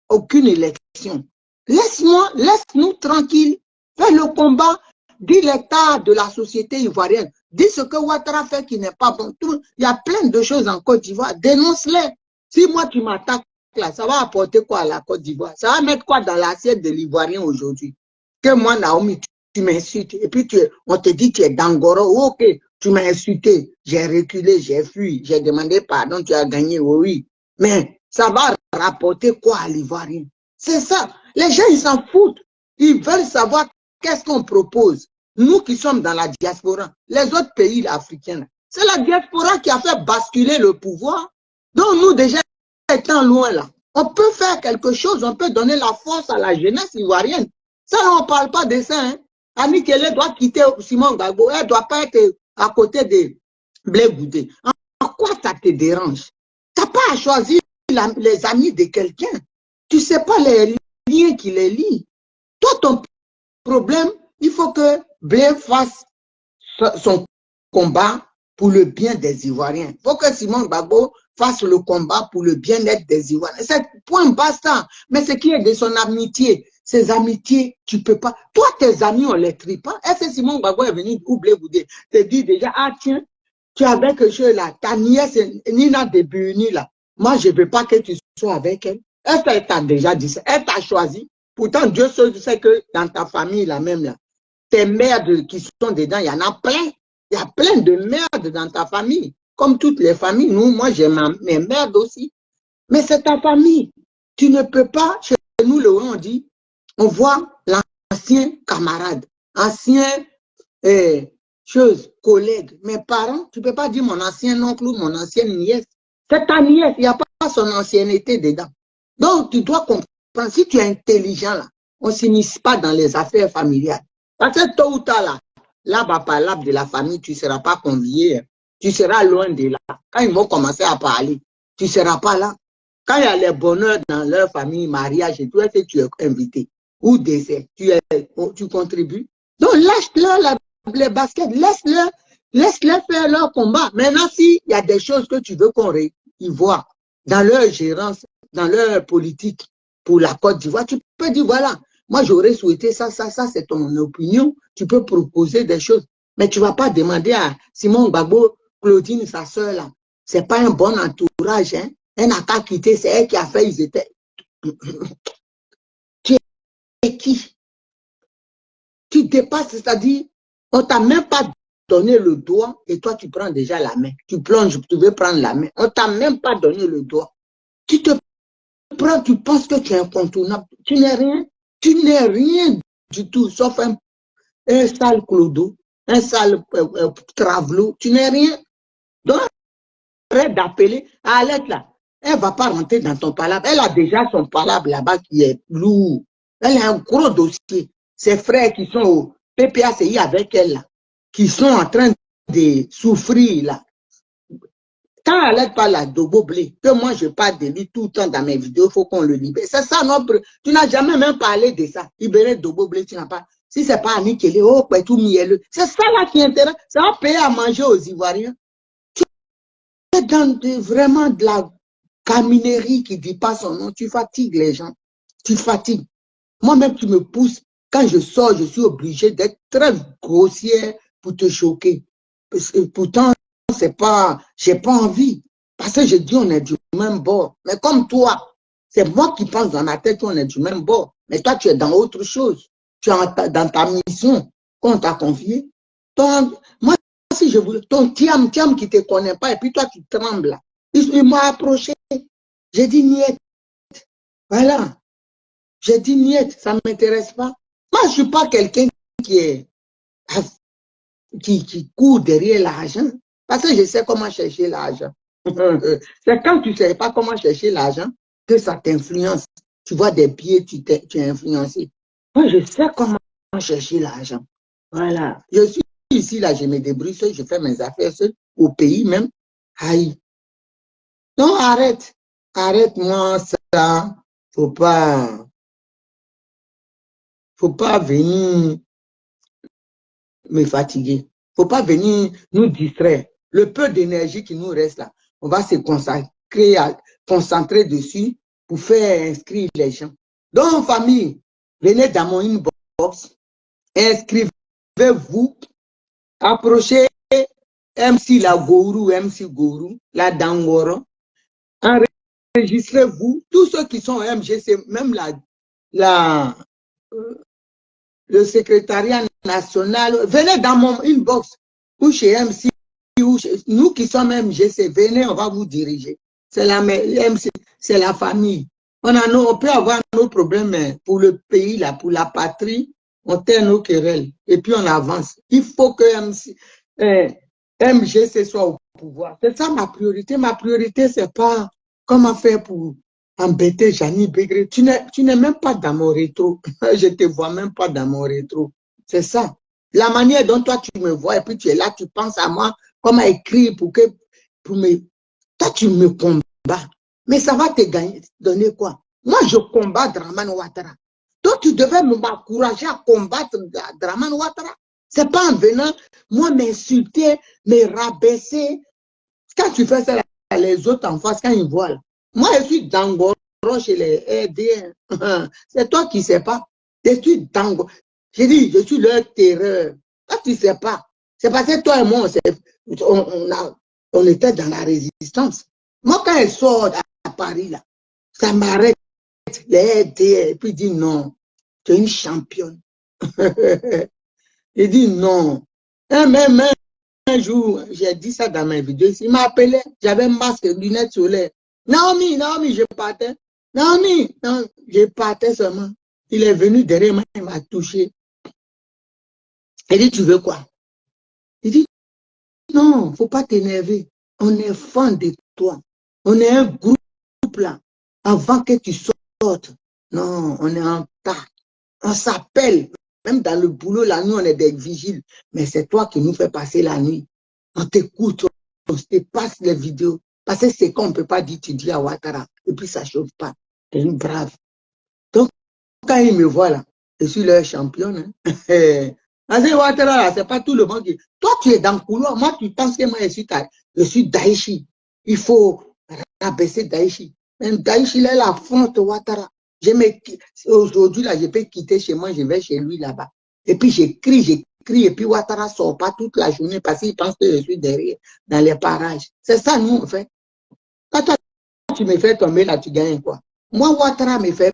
aucune élection. Laisse-nous tranquilles. Fais le combat. Dis l'état de la société ivoirienne. Dis ce que Ouattara fait qui n'est pas bon. Il y a plein de choses en Côte d'Ivoire. Dénonce-les. Si moi tu m'attaques là, ça va apporter quoi à la Côte d'Ivoire? Ça va mettre quoi dans l'assiette de l'Ivoirien aujourd'hui? Que moi, Naomi, tu m'insultes. Et puis on te dit tu es d'Angoro. Ok, tu m'as insulté. J'ai reculé, j'ai fui. J'ai demandé pardon, tu as gagné. Oui. Mais ça va rapporter quoi à l'Ivoirien? C'est ça. Les gens, ils s'en foutent. Ils veulent savoir qu'est-ce qu'on propose. Nous qui sommes dans la diaspora, les autres pays africains, c'est la diaspora qui a fait basculer le pouvoir. Donc nous, déjà, étant loin là, on peut faire quelque chose, on peut donner la force à la jeunesse ivoirienne. Ça, on ne parle pas de ça. Hein. Annie Kelly doit quitter Simon Gbagbo, elle ne doit pas être à côté de Blé Goudé. En quoi ça te dérange? Tu n'as pas à choisir les amis de quelqu'un. Tu ne sais pas les liens qui les lient. Toi, ton problème, Il faut que Blé fasse son combat pour le bien des Ivoiriens. Il faut que Simon Gbagbo fasse le combat pour le bien-être des Ivoiriens. C'est point basta. Mais ce qui est de son amitié, ses amitiés, tu ne peux pas. Toi, tes amis, on les trie pas. Est-ce que Simon Gbagbo est venu oublier vous dire, te dit déjà, ah tiens, tu es avec ce là, ta nièce Nina Debuni là. Moi, je ne veux pas que tu sois avec elle. Est-ce qu'elle t'a déjà dit ça? Elle t'a choisi. Pourtant, Dieu seul sait que dans ta famille, là même là, tes merdes qui sont dedans, il y en a plein. Il y a plein de merdes dans ta famille. Comme toutes les familles, moi, j'ai mes merdes aussi. Mais c'est ta famille. Tu ne peux pas, chez nous, on dit, on voit l'ancien camarade, ancien collègue. Mes parents, tu ne peux pas dire mon ancien oncle ou mon ancienne nièce. C'est ta nièce, il n'y a pas son ancienneté dedans. Donc, tu dois comprendre, si tu es intelligent, là, on ne s'immisce pas dans les affaires familiales. Parce que tôt ou tard, là, par là de la famille, tu ne seras pas convié. Tu seras loin de là. Quand ils vont commencer à parler, tu ne seras pas là. Quand il y a les bonheurs dans leur famille, mariage et tout, est-ce que tu es invité? Ou décès, tu contribues. Donc, lâche-leur les baskets, laisse-les faire leur combat. Maintenant, s'il y a des choses que tu veux qu'on y voit dans leur gérance, dans leur politique pour la Côte d'Ivoire, tu peux dire, voilà, moi j'aurais souhaité ça, c'est ton opinion. Tu peux proposer des choses. Mais tu ne vas pas demander à Simon Gbagbo, Claudine, sa soeur, là. Ce n'est pas un bon entourage, hein. Elle n'a qu'à quitter, c'est elle qui a fait, ils étaient. Tu es qui? Tu dépasses, c'est-à-dire, on ne t'a même pas donné le doigt et toi tu prends déjà la main. Tu plonges, tu veux prendre la main. On ne t'a même pas donné le doigt. Tu te prends, tu penses que tu es incontournable. Tu n'es rien. Tu n'es rien du tout, sauf un sale clodo, un sale travelot. Tu n'es rien. Donc, arrête d'appeler à Alette là. Elle ne va pas rentrer dans ton palabre. Elle a déjà son palabre là-bas qui est lourd. Elle a un gros dossier. Ses frères qui sont au PPACI avec elle là, qui sont en train de souffrir là. Quand Alette parle à Dobo Blé, que moi je parle de lui tout le temps dans mes vidéos, il faut qu'on le libère. C'est ça notre. Tu n'as jamais même parlé de ça. Libérer Dobo Blé, tu n'as pas. Si ce n'est pas Annie Kelly, oh, tout mielleux. C'est ça là qui intéresse. Ça va payer à manger aux Ivoiriens. Tu es dans vraiment de la caminerie qui ne dit pas son nom. Tu fatigues les gens. Tu fatigues. Moi-même, tu me pousses. Quand je sors, je suis obligé d'être très grossière pour te choquer. Pourtant, c'est pas, j'ai pas envie. Parce que je dis, on est du même bord. Mais comme toi, c'est moi qui pense dans ma tête qu'on est du même bord. Mais toi, tu es dans autre chose. Tu es dans ta mission qu'on t'a confiée. Moi, si je voulais, ton Tiam qui ne te connaît pas, et puis toi, tu trembles. Il m'a approché. J'ai dit, niet. Voilà. J'ai dit, niet, ça ne m'intéresse pas. Moi, je ne suis pas quelqu'un qui court derrière l'argent. Parce que je sais comment chercher l'argent. C'est quand tu ne sais pas comment chercher l'argent que ça t'influence. Tu vois des pieds, tu es influencé. Moi, je sais comment chercher l'argent. Voilà. Je suis ici, là, je me débrouille seul, je fais mes affaires seul, au pays même. Aïe. Non, arrête. Arrête-moi ça. Faut pas venir me fatiguer. Faut pas venir nous distraire. Le peu d'énergie qui nous reste là, on va se concentrer dessus pour faire inscrire les gens. Donc, famille, venez dans mon inbox, inscrivez-vous, approchez MC la Gourou, MC Gourou, la Dangoro, enregistrez-vous, tous ceux qui sont MGC, même le secrétariat national, venez dans mon inbox ou chez MC, ou chez, nous qui sommes MGC, venez, on va vous diriger. C'est la MC, c'est la famille. On peut avoir nos problèmes pour le pays, là, pour la patrie, on tait nos querelles et puis on avance. Il faut que MGC soit au pouvoir. C'est ça ma priorité. Ma priorité, c'est pas comment faire pour embêter Jani Begré. Tu n'es même pas dans mon rétro. Je te vois même pas dans mon rétro. C'est ça. La manière dont toi tu me vois et puis tu es là, tu penses à moi, comment écrire pour me... Toi tu me combats. Mais ça va te donner quoi? Moi je combats Dramane Ouattara. Toi, tu devais m'encourager à combattre Dramane Ouattara. C'est pas en venant, moi, m'insulter, me rabaisser. Quand tu fais ça, les autres en face, quand ils voient, là, moi, je suis Dangoro chez les RD. C'est toi qui ne sais pas. Je suis Dangoro. J'ai dit, je suis leur terreur. Toi, tu ne sais pas. C'est parce que toi et moi, on était dans la résistance. Moi, quand elle sort à Paris, là, ça m'arrête. Les RD, et puis dit non, tu es une championne. Il dit non. Même un jour, j'ai dit ça dans mes vidéos, il m'a appelé, j'avais un masque, lunettes solaires. Naomi, je partais. Naomi, non, je partais seulement. Il est venu derrière moi, il m'a touché. Il dit, tu veux quoi? Il dit, non, il ne faut pas t'énerver. On est fan de toi. On est un groupe là. Avant que tu sortes. Non, on est en tas. On s'appelle. Même dans le boulot, la nuit, on est des vigiles. Mais c'est toi qui nous fais passer la nuit. On t'écoute, on te passe les vidéos. Parce que c'est qu'on ne peut pas dire, tu dis à Ouattara. Et puis ça ne chauffe pas. Tu es une brave. Donc, quand ils me voient là, je suis leur championne. Hein. Parce que Ouattara, là, c'est pas tout le monde qui... Toi, tu es dans le couloir. Moi, tu penses que moi, je suis Daïchi. Il faut rabaisser Daïchi. Même Daïchi, là, il affronte Ouattara. Aujourd'hui, là, je peux quitter chez moi, je vais chez lui là-bas. Et puis, j'écris, et puis Ouattara ne sort pas toute la journée parce qu'il pense que je suis derrière, dans les parages. C'est ça, nous, on fait. Quand toi, tu me fais tomber là, tu gagnes quoi? Moi, Ouattara me fait...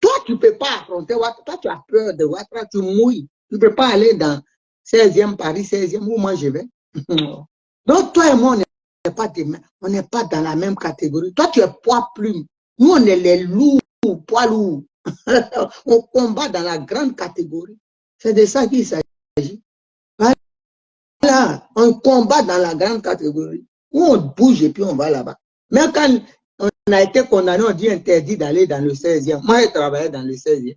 Toi, tu ne peux pas affronter Ouattara. Toi, tu as peur de Ouattara, tu mouilles. Tu ne peux pas aller dans 16e Paris, 16e, où moi je vais. Donc, toi et moi, on n'est pas dans la même catégorie. Toi, tu es poids plume. Nous, on est les loups, poids lourds. On combat dans la grande catégorie. C'est de ça qu'il s'agit. Voilà, on combat dans la grande catégorie. Où on bouge et puis on va là-bas. Même quand on a été condamné, on dit interdit d'aller dans le 16e. Moi, je travaillais dans le 16e.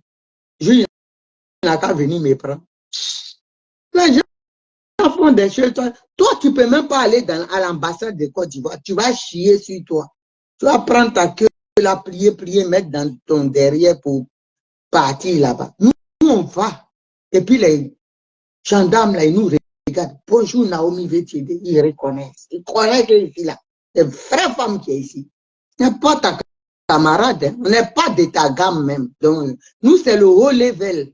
Je n'a qu'à venir me prendre. Les gens font des choses. Toi, tu ne peux même pas aller à l'ambassade de Côte d'Ivoire. Tu vas chier sur toi. Tu vas prendre ta queue, la plier, mettre dans ton derrière pour partir là-bas. Nous, on va. Et puis les gendarmes, là, ils nous regardent. Bonjour, Naomi veut t'aider. Ils reconnaissent. Ils connaissent que ici, là. C'est une vraie femme qui est ici. Ce n'est pas ta camarade. Hein. On n'est pas de ta gamme même. Donc, nous, c'est le haut level.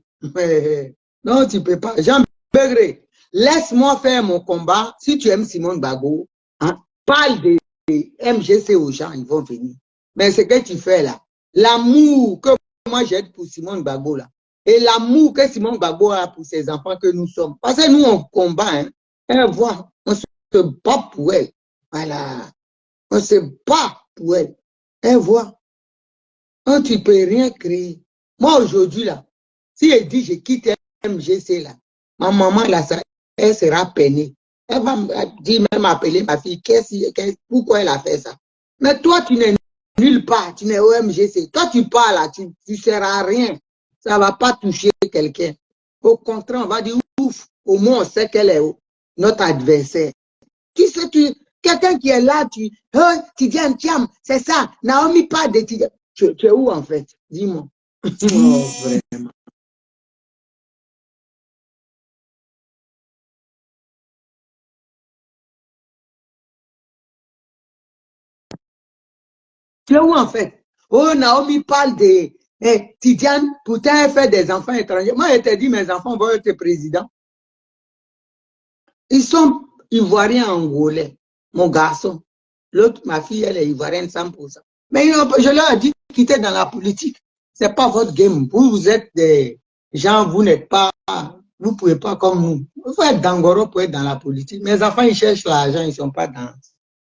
Non, tu ne peux pas. Jean Begré, laisse-moi faire mon combat. Si tu aimes Simone Gbagbo, hein, parle de MGC aux gens, ils vont venir. Mais ce que tu fais là, l'amour que moi j'ai pour Simone Gbagbo là, et l'amour que Simone Gbagbo a pour ses enfants que nous sommes. Parce que nous, on combat, hein. Elle voit, on se bat pour elle. Voilà. On se bat pour elle. Elle voit. Quand tu ne peux rien créer. Moi, aujourd'hui, là, si elle dit je quitte MGC, là, ma maman, là, elle sera peinée. Elle va me dire, même appeler ma fille, pourquoi elle a fait ça. Mais toi, tu n'es nulle part, tu n'es au MGC. Toi, tu pars là, tu ne sers à rien. Ça ne va pas toucher quelqu'un. Au contraire, on va dire, ouf, au moins on sait qu'elle est notre adversaire. Tu sais, quelqu'un qui est là, tu dis, tiens, c'est ça, Naomi parle de Tidiane. Tu es où en fait? Dis-moi. Oh, vraiment. Tu es où en fait? Oh, Naomi parle de Tidiane, pourtant elle fait des enfants étrangers. Moi, je te dis, mes enfants vont être présidents. Ils sont ivoiriens angolais, mon garçon. L'autre, ma fille, elle est ivoirienne 100%. Mais je leur ai dit, quittez dans la politique. Ce n'est pas votre game. Vous êtes des gens, vous n'êtes pas, vous ne pouvez pas comme nous. Il faut être d'Angoro pour être dans la politique. Mes enfants, ils cherchent l'argent, ils ne sont pas dans.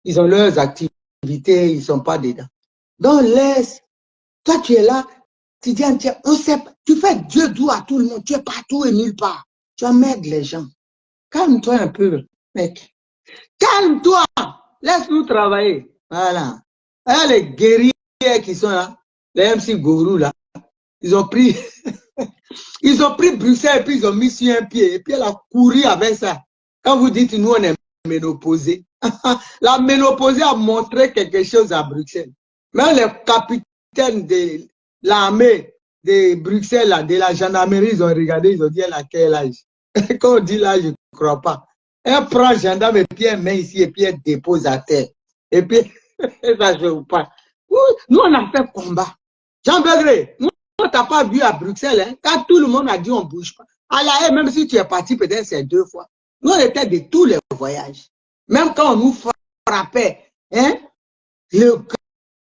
Ils ont leurs activités, ils ne sont pas dedans. Donc laisse. Toi, tu es là, tu dis, on sait, tu fais Dieu doux à tout le monde. Tu es partout et nulle part. Tu emmerdes les gens. Calme-toi un peu, mec. Calme-toi. Laisse-nous travailler. Voilà. Alors, les guerriers qui sont là, les MC Gourou là, ils ont pris Bruxelles et puis ils ont mis sur un pied. Et puis elle a couru avec ça. Quand vous dites, nous, on est ménopausés. La ménopausée a montré quelque chose à Bruxelles. Même les capitaines de l'armée, de Bruxelles, là, de la gendarmerie, ils ont regardé, ils ont dit, elle a quel âge? Quand on dit là, je ne crois pas. Elle prend le gendarme et puis elle met ici et puis elle dépose à terre. Et puis, ça, je vous parle. Nous, on a fait combat. Jean Begré, nous, on t'a pas vu à Bruxelles, hein, quand tout le monde a dit on ne bouge pas. À la haie, même si tu es parti peut-être c'est 2 fois, nous, on était de tous les voyages. Même quand on nous frappait, hein, le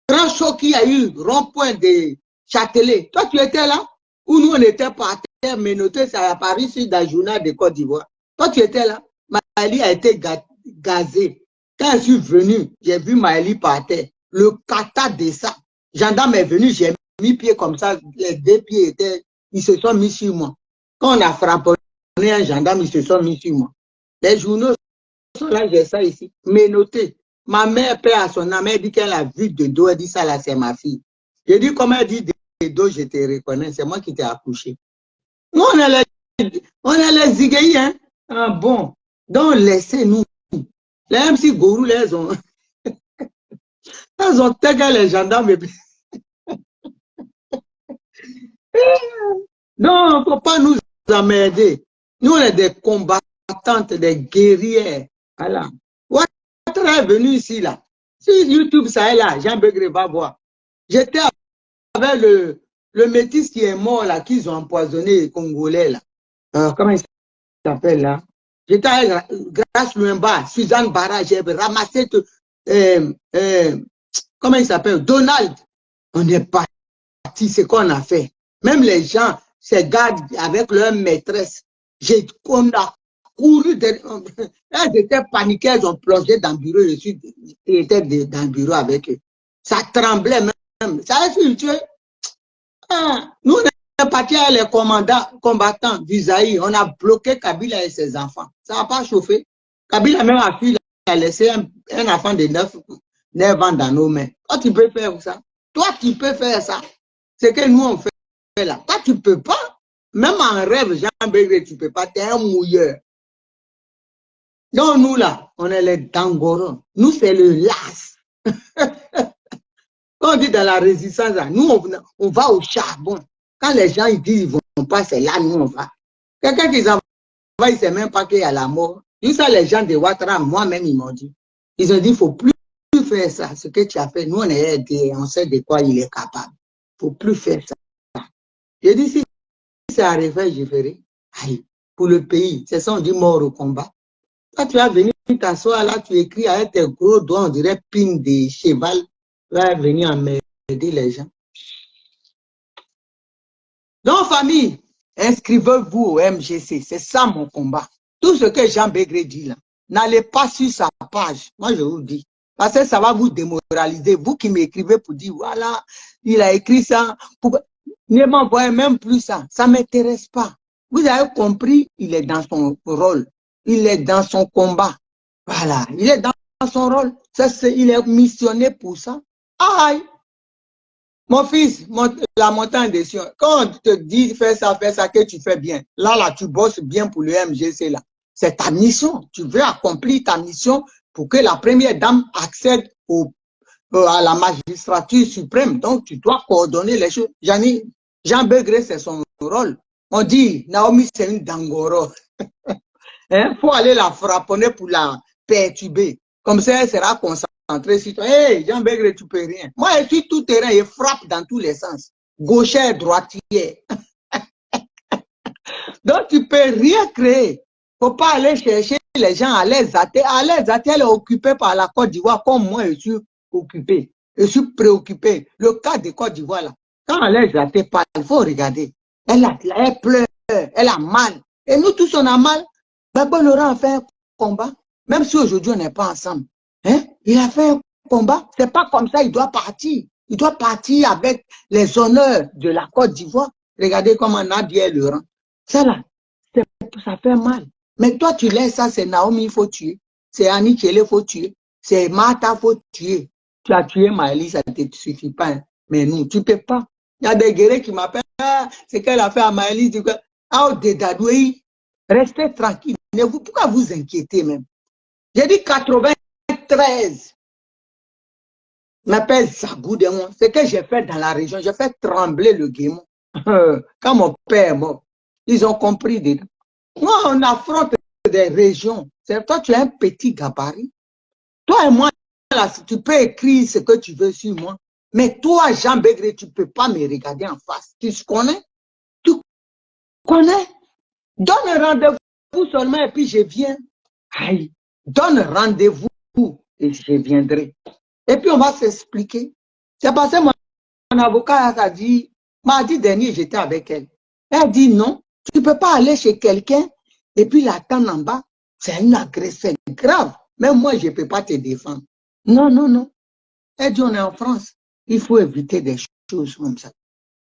grand choc qu'il y a eu, rond-point de Châtelet, toi, tu étais là? Où nous, on était par terre, mais noté, ça a apparu sur le journal de Côte d'Ivoire. Toi, tu étais là? Maëlie a été gazée. Quand je suis venu, j'ai vu Maëlie par terre. Le kata de ça. Gendarme est venu, j'ai mis pied comme ça. Les 2 pieds étaient, ils se sont mis sur moi. Quand on a frappé un gendarme, ils se sont mis sur moi. Les journaux sont là, j'ai ça ici. Mais notez, ma mère, paix à son âme, elle dit qu'elle a vu de dos, elle dit ça là, c'est ma fille. J'ai dit, comment elle dit de dos, je te reconnais, c'est moi qui t'ai accouché. Nous, on est les zigueilles, hein. Ah bon. Donc, laissez-nous. Les MC Gourou, elles ont tagué les gendarmes. Et puis... Non, il ne faut pas nous emmerder. Nous, on est des combattantes, des guerrières. Voilà. Ouattara est venu ici, là. Sur YouTube, ça est là. Jean Begré va voir. J'étais avec le métis qui est mort, là, qu'ils ont empoisonné les Congolais, là. Comment il s'appelle, là? J'étais avec Grâce Luemba, Suzanne Barra, j'ai ramassé tout. Comment il s'appelle? Donald. On est parti, c'est qu'on a fait. Même les gens, ces gars avec leur maîtresse, on a couru, elles étaient paniquées, elles ont plongé dans le bureau, je suis était dans le bureau avec eux. Ça tremblait même. Ça a tué. Nous, on est partis avec les combattants d'Isaïe. On a bloqué Kabila et ses enfants. Ça n'a pas chauffé. Kabila même a laissé un enfant de 9 ans dans nos mains. Toi, tu peux faire ça. Toi, tu peux faire ça. C'est que nous, on fait là. Toi, tu ne peux pas. Même en rêve, Jean Begré, tu ne peux pas. Tu es un mouilleur. Donc, nous, là, on est les Dangorons. Nous, c'est le las. Quand on dit dans la résistance, là, nous, on va au charbon. Quand les gens ils disent qu'ils ne vont pas, c'est là, nous, on va. Quelqu'un qui s'en va, il ne sait même pas qu'il y a la mort. Juste ça, les gens de Ouattara, moi-même, ils m'ont dit. Ils ont dit, il ne faut plus faire ça. Ce que tu as fait, nous, on est aidés, on sait de quoi il est capable. Il ne faut plus faire ça. J'ai dit, si c'est à refaire, je ferai. Aïe, pour le pays, c'est ça, on dit mort au combat. Quand tu vas venir t'asseoir là, tu écris avec tes gros doigts, on dirait pine de cheval. Tu vas venir emmerder les gens. Donc, famille, inscrivez-vous au MGC. C'est ça mon combat. Tout ce que Jean Begré dit là, n'allez pas sur sa page. Moi, je vous dis. Parce que ça va vous démoraliser. Vous qui m'écrivez pour dire, voilà, il a écrit ça. Ne m'envoyez même plus ça. Ça ne m'intéresse pas. Vous avez compris, il est dans son rôle. Il est dans son combat. Voilà. Il est dans son rôle. Il est missionné pour ça. Aïe! Mon fils, la montagne des Sion, quand on te dit fais ça, que tu fais bien, là, tu bosses bien pour le MGC, là. C'est ta mission. Tu veux accomplir ta mission pour que la première dame accède à la magistrature suprême. Donc, tu dois coordonner les choses. Jean Begré, c'est son rôle. On dit, Naomi, c'est une Dangoro. Il faut aller la frapponner pour la perturber. Comme ça, elle sera concentrée sur toi. Hey, Jean Begré, tu peux rien. Moi, je suis tout terrain et frappe dans tous les sens. Gaucher, droitier. Donc, tu ne peux rien créer. Il ne faut pas aller chercher les gens à les athées. À les athées, elle est occupée par la Côte d'Ivoire comme moi, je suis occupé. Je suis préoccupé. Le cas de Côte d'Ivoire, là, quand les athées parlent, il faut regarder. Elle pleure, elle a mal. Et nous tous, on a mal. Gbagbo Laurent a fait un combat, même si aujourd'hui on n'est pas ensemble. Hein? Il a fait un combat. C'est pas comme ça, il doit partir. Il doit partir avec les honneurs de la Côte d'Ivoire. Regardez comment Nadia le rend. Ça là, ça fait mal. Mais toi, tu laisses ça, c'est Naomi, il faut tuer. C'est Annie Tchele, il faut tuer. C'est Martha, il faut tuer. Tu as tué Maëlie, ça ne te suffit pas. Mais nous, tu ne peux pas. Il y a des guerriers qui m'appellent, c'est qu'elle a fait à Maëlie. Restez tranquille. Pourquoi vous inquiétez même? J'ai dit 93. M'appelle Zagou de moi. Ce que j'ai fait dans la région, j'ai fait trembler le Guémon. Quand mon père est mort, ils ont compris dedans. Moi, on affronte des régions. Toi, tu as un petit gabarit. Toi et moi, là, tu peux écrire ce que tu veux sur moi. Mais toi, Jean Begré, tu ne peux pas me regarder en face. Tu connais? Tu connais? Donne un rendez-vous seulement et puis je viens. Aïe, donne rendez-vous et je viendrai. Et puis on va s'expliquer. C'est parce que mon avocat m'a dit dernier, j'étais avec elle. Elle dit non, tu ne peux pas aller chez quelqu'un et puis l'attendre en bas. C'est une agression grave. Même moi, je ne peux pas te défendre. Non, non, non. Elle dit on est en France. Il faut éviter des choses comme ça.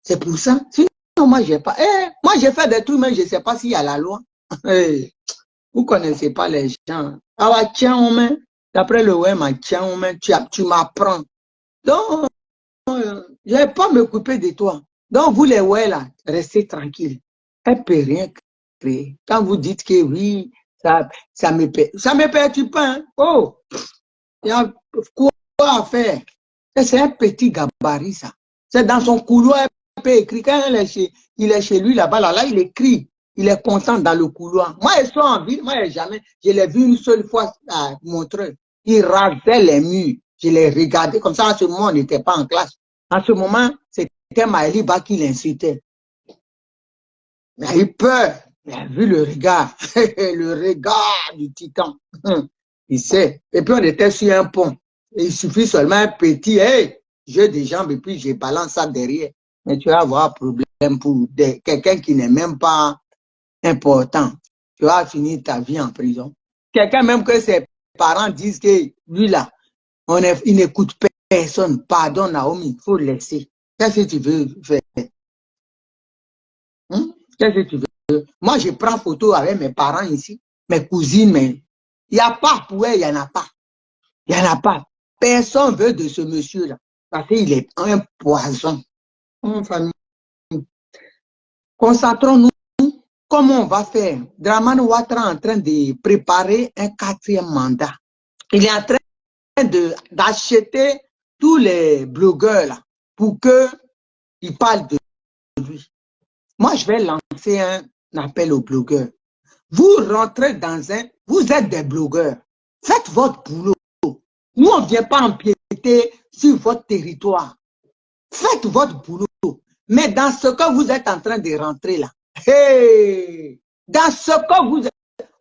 C'est pour ça. Sinon, moi, j'ai pas. Moi, j'ai fait des trucs, mais je ne sais pas s'il y a la loi. Vous ne connaissez pas les gens. Ah, tiens, on met. D'après le web, tiens, on met. Tu m'apprends. Donc, je ne vais pas m'occuper de toi. Donc, vous les ouais là, restez tranquille. Elle ne peut rien créer. Quand vous dites que oui, ça me perturbe pas. Hein? Oh, il y a quoi à faire? C'est un petit gabarit, ça. C'est dans son couloir, il peut écrire. Quand il est chez lui là-bas, là, il écrit. Il est content dans le couloir. Moi, ils sont en ville, moi, jamais. Je l'ai vu une seule fois à Montreux. Il rasait les murs. Je l'ai regardé comme ça. En ce moment, on n'était pas en classe. En ce moment, c'était Maëliba qui l'insultait. Il a eu peur. Il a vu le regard. Le regard du titan. Il sait. Et puis, on était sur un pont. Et il suffit seulement un petit, hey, jeu de jambes, et puis je balance ça derrière. Mais tu vas avoir un problème pour quelqu'un qui n'est même pas important. Tu vas finir ta vie en prison. Quelqu'un même que ses parents disent que lui là, il n'écoute personne. Pardon Naomi, il faut le laisser. Qu'est-ce que tu veux faire? Qu'est-ce que tu veux? Moi, je prends photo avec mes parents ici, mes cousines, mais il n'y a pas pour elle, il n'y en a pas. Il n'y en a pas. Personne veut de ce monsieur-là. Parce qu'il est un poison. Enfin, concentrons-nous. Comment on va faire? Dramane Ouattara est en train de préparer un 4e mandat. Il est en train d'acheter tous les blogueurs là, pour qu'ils parlent de lui. Moi, je vais lancer un appel aux blogueurs. Vous rentrez dans vous êtes des blogueurs. Faites votre boulot. Nous, on ne vient pas empiéter sur votre territoire. Faites votre boulot. Mais dans ce que vous êtes en train de rentrer là, hey, dans ce que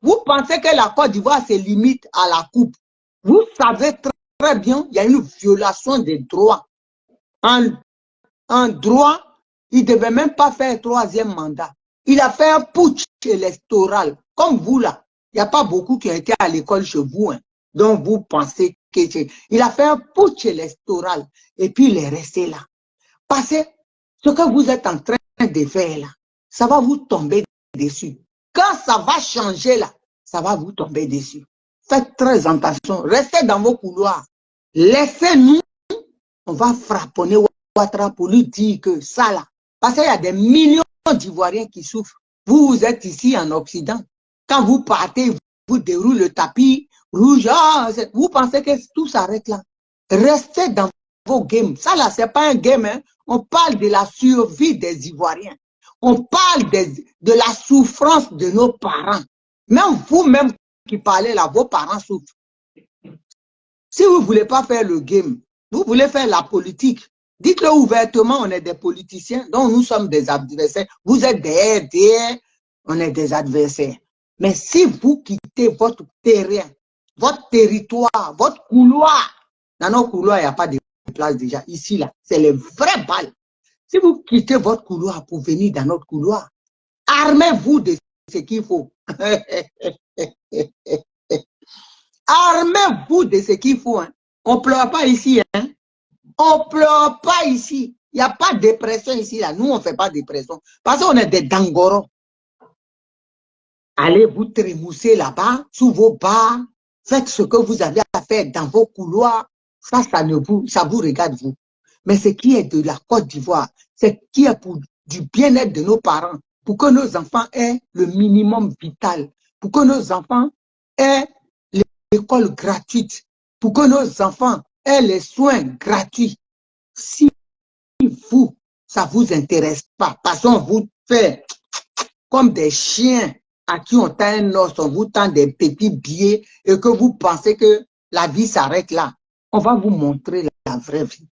vous pensez que la Côte d'Ivoire se limite à la coupe. Vous savez très bien, il y a une violation des droits. En droit, il ne devait même pas faire un 3e mandat. Il a fait un putsch électoral. Comme vous là, il n'y a pas beaucoup qui ont été à l'école chez vous. Hein, donc vous pensez qu'il a fait un putsch électoral et puis il est resté là. Parce que ce que vous êtes en train de faire là, ça va vous tomber dessus. Quand ça va changer là, ça va vous tomber dessus. Faites très attention. Restez dans vos couloirs. Laissez-nous, on va frapponner Ouattara pour lui dire que ça là, parce qu'il y a des millions d'Ivoiriens qui souffrent. Vous êtes ici en Occident. Quand vous partez, vous déroulez le tapis rouge. Vous pensez que tout s'arrête là. Restez dans vos games. Ça là, c'est pas un game. Hein. On parle de la survie des Ivoiriens. On parle de la souffrance de nos parents. Même vous-même qui parlez là, vos parents souffrent. Si vous ne voulez pas faire le game, vous voulez faire la politique, dites-le ouvertement, on est des politiciens, donc nous sommes des adversaires. Vous êtes des RDR, on est des adversaires. Mais si vous quittez votre terrain, votre territoire, votre couloir, dans nos couloirs, il n'y a pas de place déjà. Ici, là, c'est les vraies balles. Si vous quittez votre couloir pour venir dans notre couloir, armez-vous de ce qu'il faut. Armez-vous de ce qu'il faut. Hein. On ne pleure pas ici. Hein. On ne pleure pas ici. Il n'y a pas de dépression ici. Là. Nous, on ne fait pas de dépression. Parce qu'on est des dangoros. Allez vous trémousser là-bas, sous vos bars. Faites ce que vous avez à faire dans vos couloirs. Ça vous regarde, vous. Mais ce qui est de la Côte d'Ivoire, c'est qui est pour du bien-être de nos parents, pour que nos enfants aient le minimum vital, pour que nos enfants aient l'école gratuite, pour que nos enfants aient les soins gratuits. Si vous, ça vous intéresse pas. Parce qu'on vous fait comme des chiens à qui on tend un os, on vous tend des petits billets et que vous pensez que la vie s'arrête là. On va vous montrer la vraie vie.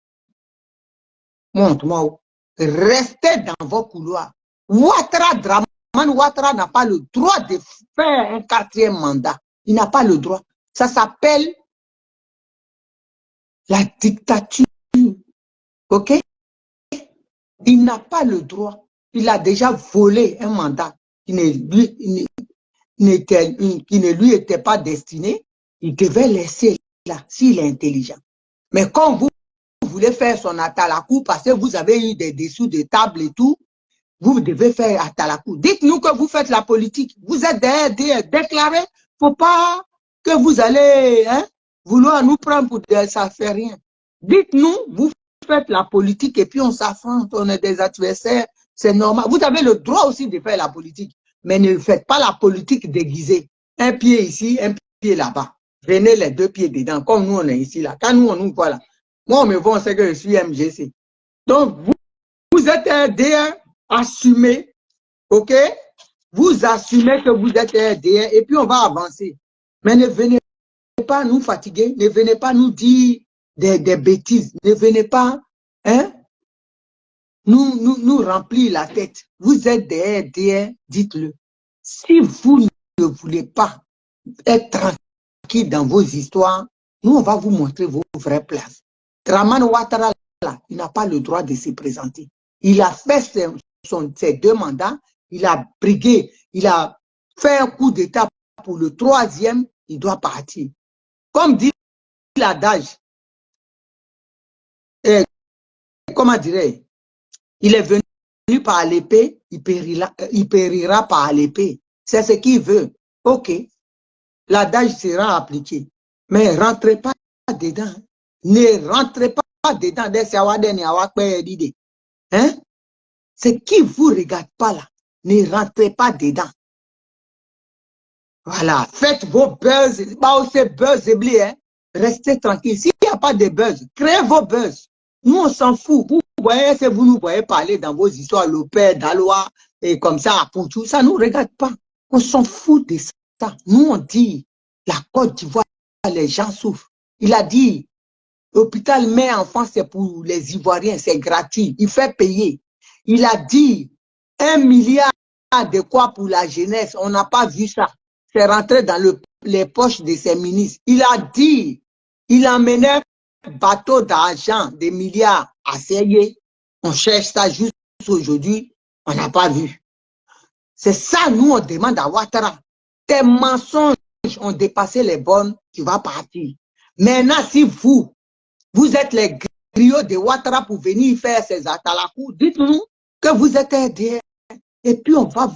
Montre-moi. Restez dans vos couloirs. Draman Ouattara n'a pas le droit de faire un 4e mandat. Il n'a pas le droit. Ça s'appelle la dictature. OK? Il n'a pas le droit. Il a déjà volé un mandat qui ne lui était pas destiné. Il devait laisser là, s'il est intelligent. Mais quand vous voulez faire son atalakou parce que vous avez eu des dessous de table et tout, vous devez faire atalakou. Dites-nous que vous faites la politique. Vous êtes déclaré. Faut pas que vous allez vouloir nous prendre pour ça fait rien. Dites-nous, vous faites la politique et puis on s'affronte, on est des adversaires, c'est normal. Vous avez le droit aussi de faire la politique, mais ne faites pas la politique déguisée. Un pied ici, un pied là-bas. Venez les 2 pieds dedans, comme nous on est ici là. Quand nous on nous voit là, moi on me voit, on sait que je suis MGC. Donc vous êtes un DR, assumez, ok? Vous assumez que vous êtes un DR et puis on va avancer. Mais ne venez pas nous fatiguer, ne venez pas nous dire des bêtises, ne venez pas nous remplir la tête. Vous êtes des dites-le. Si vous ne voulez pas être tranquille dans vos histoires, nous on va vous montrer vos vraies places. Draman Ouattara, il n'a pas le droit de se présenter. Il a fait ses 2 mandats, il a brigué, il a fait un coup d'état pour le 3e, il doit partir. Comme dit l'adage, comment dirais-je, il est venu par l'épée, il périra par l'épée. C'est ce qu'il veut. Ok, l'adage sera appliqué. Mais rentrez pas dedans. Ne rentrez pas dedans. Hein? Ce qui ne vous regarde pas là, ne rentrez pas dedans. Voilà, faites vos buzz. Restez tranquille. S'il n'y a pas de buzz, créez vos buzz. Nous, on s'en fout. Vous voyez, si vous nous voyez parler dans vos histoires, le père d'Alois, et comme ça, pour tout, ça ne nous regarde pas. On s'en fout de ça. Nous, on dit, la Côte d'Ivoire, les gens souffrent. Il a dit, l'hôpital mère enfant, c'est pour les Ivoiriens, c'est gratuit. Il fait payer. Il a dit, 1 milliard de quoi pour la jeunesse. On n'a pas vu ça. C'est rentré dans les poches de ses ministres. Il a dit, il emmenait un bateau d'argent, des milliards à Seyé. On cherche ça juste aujourd'hui, on n'a pas vu. C'est ça, nous, on demande à Ouattara. Tes mensonges ont dépassé les bornes, tu vas partir. Maintenant, si vous êtes les griots de Ouattara pour venir faire ces atalakou, dites-nous que vous êtes aidés. Et puis, on va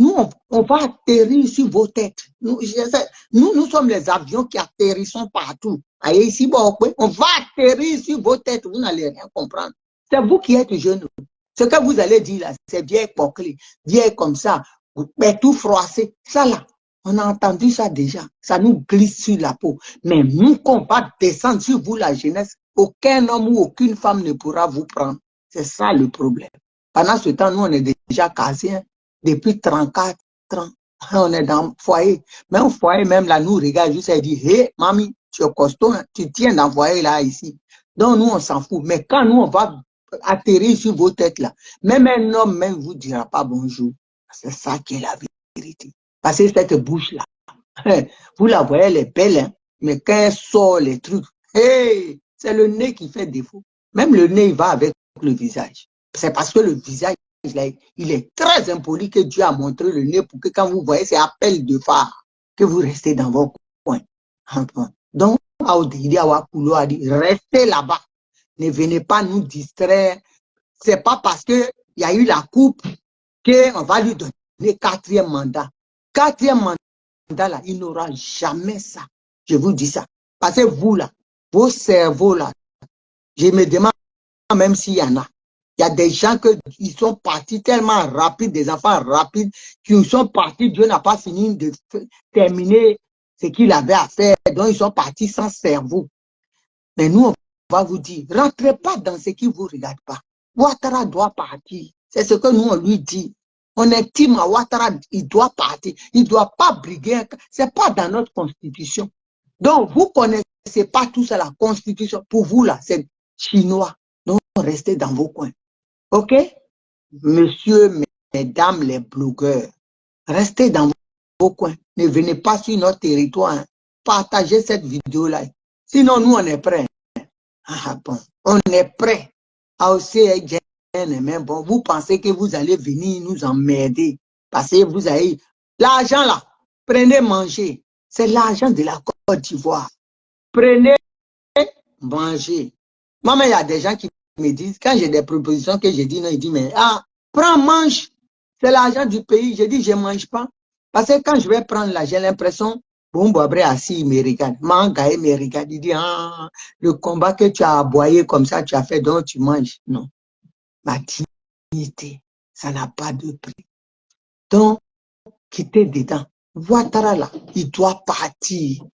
on va atterrir sur vos têtes. Nous sommes les avions qui atterrissons partout. Allez, ici, bon, on va atterrir sur vos têtes. Vous n'allez rien comprendre. C'est vous qui êtes jeunes. Ce que vous allez dire là, c'est bien époqué, bien comme ça, mais tout froissé. Ça là, on a entendu ça déjà. Ça nous glisse sur la peau. Mais nous, qu'on va descendre sur vous, la jeunesse, aucun homme ou aucune femme ne pourra vous prendre. C'est ça le problème. Pendant ce temps, nous, on est déjà casés. Depuis 34 ans, on est dans le foyer. Mais au foyer, même là, nous regarde juste et dit, hé, mamie, tu es costaud, hein, tu tiens dans le foyer là, ici. Donc, nous, on s'en fout. Mais quand nous, on va atterrir sur vos têtes là, même un homme même vous dira pas bonjour. C'est ça qui est la vérité. Parce que cette bouche-là, vous la voyez, elle est belle, hein, mais quand elle sort les trucs, hey, c'est le nez qui fait défaut. Même le nez, il va avec le visage. C'est parce que le visage, il est très impoli que Dieu a montré le nez pour que quand vous voyez ces appels de phare, que vous restez dans vos coins. Donc, a dit, restez là-bas. Ne venez pas nous distraire. C'est pas parce qu'il y a eu la coupe qu'on va lui donner 4e mandat. 4e mandat, là, il n'aura jamais ça. Je vous dis ça. Parce que vous, là, vos cerveaux, là, je me demande même s'il y en a. Il y a des gens qui sont partis tellement rapides, des enfants rapides, qui sont partis, Dieu n'a pas fini de terminer ce qu'il avait à faire, donc ils sont partis sans cerveau. Mais nous, on va vous dire, rentrez pas dans ce qui ne vous regarde pas. Ouattara doit partir. C'est ce que nous, on lui dit. On estime à Ouattara, il doit partir. Il ne doit pas briguer. Ce n'est pas dans notre constitution. Donc, vous ne connaissez pas tout ça, la constitution. Pour vous, là, c'est chinois. Donc, restez dans vos coins. OK? Monsieur, mesdames, les blogueurs, restez dans vos coins. Ne venez pas sur notre territoire. Hein. Partagez cette vidéo-là. Sinon, nous, on est prêts. Ah, bon. On est prêts à aussi être. Mais bon, vous pensez que vous allez venir nous emmerder parce que vous avez l'argent là, prenez manger. C'est l'argent de la Côte d'Ivoire. Prenez manger. Moi, il y a des gens qui me disent, quand j'ai des propositions que j'ai dit non, ils disent, mais prends, mange. C'est l'argent du pays. Je dis, je ne mange pas. Parce que quand je vais prendre là, j'ai l'impression, bon, Boabré assis, il me regarde. Mangaé me regarde. Il dit, le combat que tu as aboyé comme ça, tu as fait, donc tu manges. Non. Ma dignité, ça n'a pas de prix. Donc, quittez dedans. Ouattara là, il doit partir.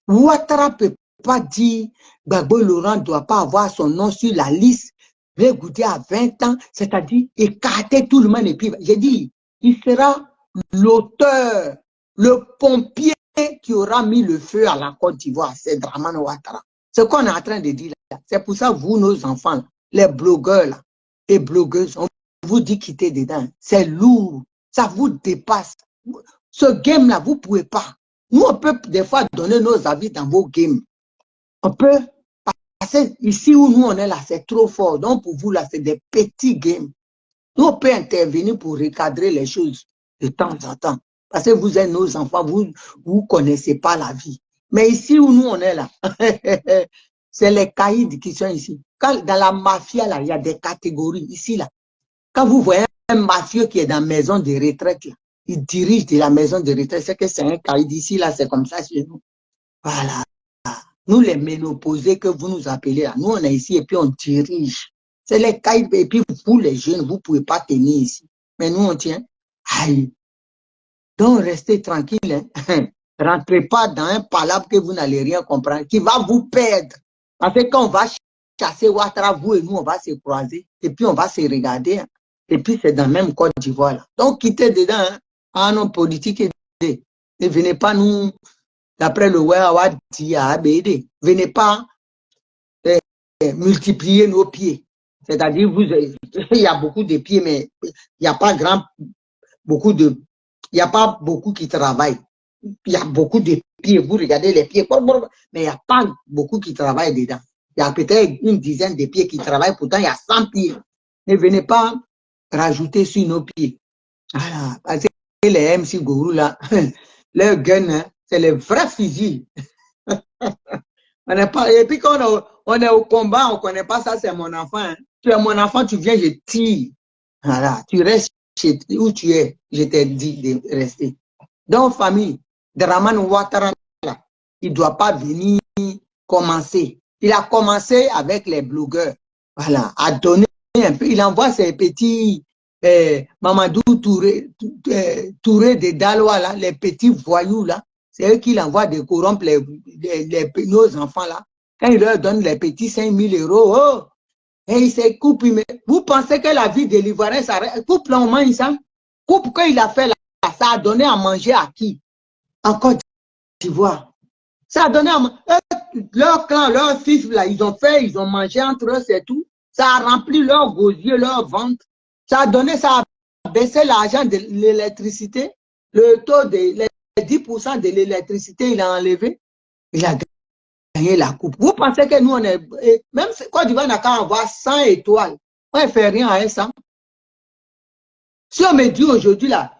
Ouattara ne peut pas dire, Gbagbo Laurent ne doit pas avoir son nom sur la liste. J'ai goûté à 20 ans, c'est-à-dire écarter tout le monde. Et puis, j'ai dit, il sera l'auteur, le pompier qui aura mis le feu à la Côte d'Ivoire. C'est Dramane Ouattara. Ce qu'on est en train de dire là, c'est pour ça, vous, nos enfants, là, les blogueurs là, et blogueuses, on vous dit quitter dedans. C'est lourd. Ça vous dépasse. Ce game-là, vous ne pouvez pas. Nous, on peut des fois donner nos avis dans vos games. On peut passer ici où nous, on est là, c'est trop fort. Donc, pour vous, là, c'est des petits games. Nous, on peut intervenir pour recadrer les choses de temps en temps. Parce que vous êtes nos enfants, vous ne connaissez pas la vie. Mais ici où nous, on est là, c'est les caïds qui sont ici. Quand, dans la mafia, là, il y a des catégories. Ici, là, quand vous voyez un mafieux qui est dans la maison de retraite, là, il dirige de la maison de retraite, c'est que c'est un caïd. Ici, là, c'est comme ça chez nous. Voilà. Nous, les ménopausés que vous nous appelez, là, nous, on est ici et puis on dirige. C'est les caïds. Et puis, vous, les jeunes, vous ne pouvez pas tenir ici. Mais nous, on tient. Aïe. Donc, restez tranquille. Hein. Rentrez pas dans un palabre que vous n'allez rien comprendre, qui va vous perdre. Parce que quand on va chasser Ouattara, vous et nous, on va se croiser. Et puis, on va se regarder. Hein. Et puis, c'est dans le même Côte d'Ivoire. Là. Donc, quittez dedans. Hein. En homme politique, ne venez pas nous, d'après le Ouattara dit à ABD, venez pas multiplier nos pieds. C'est-à-dire, il y a beaucoup de pieds, mais il n'y a pas il n'y a pas beaucoup qui travaillent. Il y a beaucoup de pieds. Vous regardez les pieds, mais il n'y a pas beaucoup qui travaillent dedans. Il y a peut-être une dizaine de pieds qui travaillent, pourtant il y a 100 pieds. Ne venez pas rajouter sur nos pieds. Voilà. Parce que les MC Gourou, là, leur gun, hein, c'est les vrais fusils. On n'est pas, et puis quand on est au combat, on ne connaît pas ça, c'est mon enfant. Hein. Tu es mon enfant, tu viens, je tire. Voilà. Tu restes où tu es, je t'ai dit de rester. Donc, famille, Dramane Ouattara, il ne doit pas venir commencer. Il a commencé avec les blogueurs. Voilà, à donner un peu. Il envoie ses petits Mamadou Touré de Daloa, là, les petits voyous, là. C'est eux qui l'envoient de corrompre nos enfants, là. Quand il leur donne les petits 5 000 euros, oh, et il se coupe. Vous pensez que la vie de l'Ivoirien s'arrête? Coupe, là, on mange ça. Coupe, qu'il a fait là, ça a donné à manger à qui? En Côte d'Ivoire. Ça a donné à manger. Leur clan, leurs fils, là, ils ont mangé entre eux, c'est tout. Ça a rempli leur gosier, leur ventre. Ça a donné, ça a baissé l'argent de l'électricité. Le taux de les 10% de l'électricité, il a enlevé. Il a gagné la coupe. Vous pensez que nous, on est. Même Côte d'Ivoire n'a qu'à avoir 100 étoiles. On ne fait rien à ça. Si on me dit aujourd'hui, là,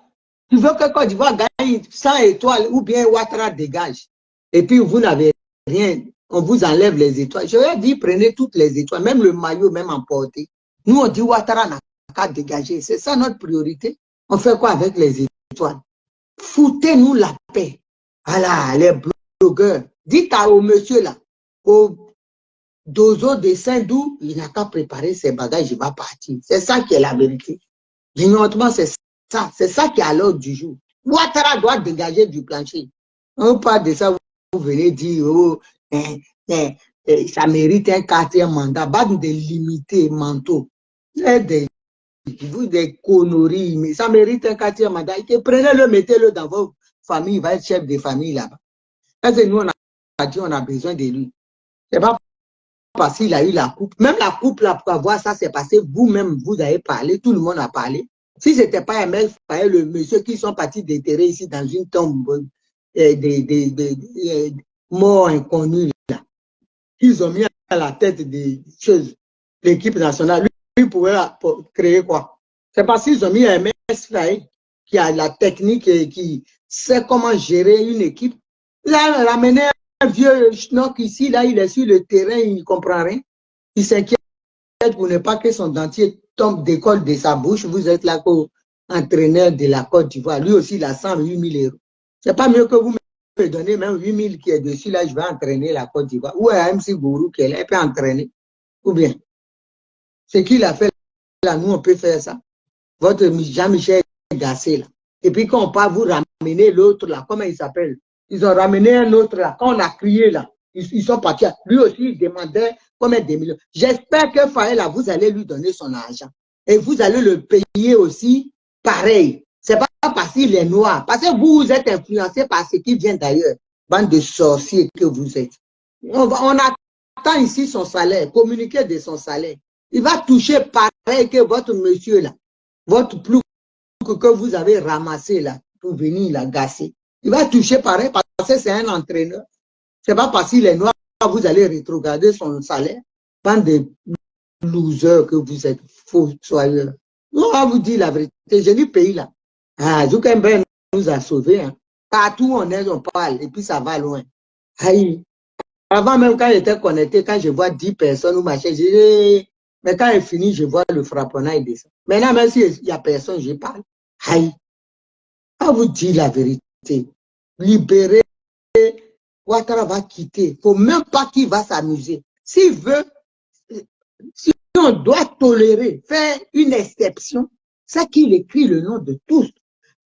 tu veux que Côte d'Ivoire gagne 100 étoiles ou bien Ouattara dégage. Et puis vous n'avez rien. On vous enlève les étoiles. Je vais dire, prenez toutes les étoiles, même le maillot, même emporté. Nous, on dit Ouattara n'a qu'à dégager. C'est ça notre priorité. On fait quoi avec les étoiles? Foutez-nous la paix. Voilà, les blogueurs. Dites au monsieur là, au dozo de Saint-Dou, il n'a qu'à préparer ses bagages, il va partir. C'est ça qui est la vérité. L'ignorantement, c'est ça qui est à l'ordre du jour. Ouattara doit dégager du plancher. On parle de ça, vous venez dire, oh, ça mérite un 4e mandat, pas de limiter manteau. Vous des conneries, mais ça mérite un quartier mandat. Prenez-le, mettez-le dans vos familles, il va être chef de famille là-bas. Parce que nous, on a dit on a besoin de lui. C'est pas parce qu'il a eu la coupe. Même la coupe, là, pour avoir ça, c'est parce que vous-même, vous avez parlé, tout le monde a parlé. Si ce n'était pas Emel Faye, le monsieur qui sont partis déterrer ici dans une tombe des morts inconnus, là, ils ont mis à la tête des choses, l'équipe nationale, lui pouvait créer quoi? C'est parce qu'ils ont mis Emel Faye qui a la technique et qui sait comment gérer une équipe. Il a ramené un vieux schnock ici, là, il est sur le terrain, il ne comprend rien. Il s'inquiète pour ne pas que son dentier tombe, décolle de sa bouche. Vous êtes là comme entraîneur de la Côte d'Ivoire. Lui aussi, il a 108 000 €. C'est pas mieux que vous me donnez même 8 000 qui est dessus, là, je vais entraîner la Côte d'Ivoire. Ou à MC Gourou qui est là, il peut entraîner. Ou bien, ce qu'il a fait là, nous, on peut faire ça. Votre Jean-Michel Gassé, là. Et puis quand on part vous ramener l'autre là, comment il s'appelle? Ils ont ramené un autre là. Quand on a crié là, ils sont partis. Lui aussi, il demandait combien de millions. J'espère que Faye là, vous allez lui donner son argent. Et vous allez le payer aussi pareil. C'est pas parce qu'il est noir. Parce que vous êtes influencé par ce qui vient d'ailleurs. Bande de sorciers que vous êtes. On attend ici son salaire, communiquer de son salaire. Il va toucher pareil que votre monsieur là. Votre plus que vous avez ramassé là, pour venir la gasser. Il va toucher pareil parce que c'est un entraîneur. C'est pas parce qu'il est noir que vous allez rétrograder son salaire. Bande de losers que vous êtes, faux soyeurs. On va vous dire la vérité. J'ai dit pays là. Ah, Zuckerberg nous a sauvés. Hein. Partout où on est, on parle et puis ça va loin. Aïe. Avant même quand j'étais connecté, quand je vois 10 personnes ou machin, j'ai dit, mais quand il finit, je vois le frapponnage descendre. Maintenant, même s'il n'y a personne, je parle. Aïe. À vous dire la vérité. Libérer, Ouattara va quitter. Il ne faut même pas qu'il va s'amuser. S'il veut, si on doit tolérer, faire une exception, c'est qu'il écrit le nom de tous.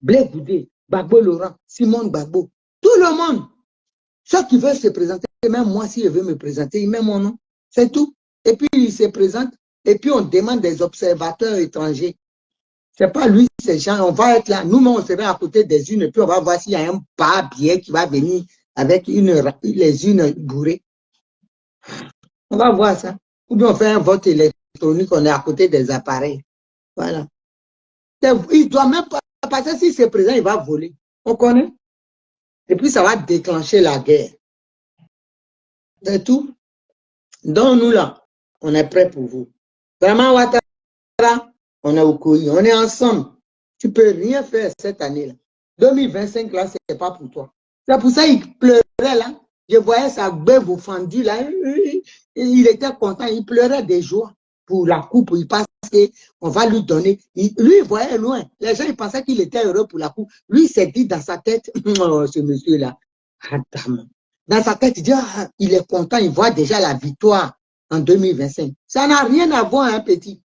Blé Goudé, Gbagbo Laurent, Simone Gbagbo, tout le monde. Ceux qui veulent se présenter, même moi, s'il veut me présenter, il met mon nom. C'est tout. Et puis, il se présente. Et puis, on demande des observateurs étrangers. C'est pas lui, ces gens. On va être là. Nous-mêmes, on sera à côté des unes. Et puis, on va voir s'il y a un pas bien qui va venir avec les unes bourrées. On va voir ça. Ou bien on fait un vote électronique, on est à côté des appareils. Voilà. Il ne doit même pas, parce que s'il se présente, il va voler. On connaît. Et puis, ça va déclencher la guerre. C'est tout. Donc, nous, là, on est prêts pour vous. Vraiment, Ouattara, on est au couille. On est ensemble. Tu ne peux rien faire cette année-là. 2025, là, ce n'est pas pour toi. C'est pour ça qu'il pleurait, là. Je voyais sa beuve fendue, là. Il était content. Il pleurait de joie pour la coupe. Il pense qu'on va lui donner. Lui, il voyait loin. Les gens, ils pensaient qu'il était heureux pour la coupe. Lui, il s'est dit dans sa tête, oh, ce monsieur-là, Adam. Dans sa tête, il dit, ah, il est content, il voit déjà la victoire en 2025. Ça n'a rien à voir, hein, petit.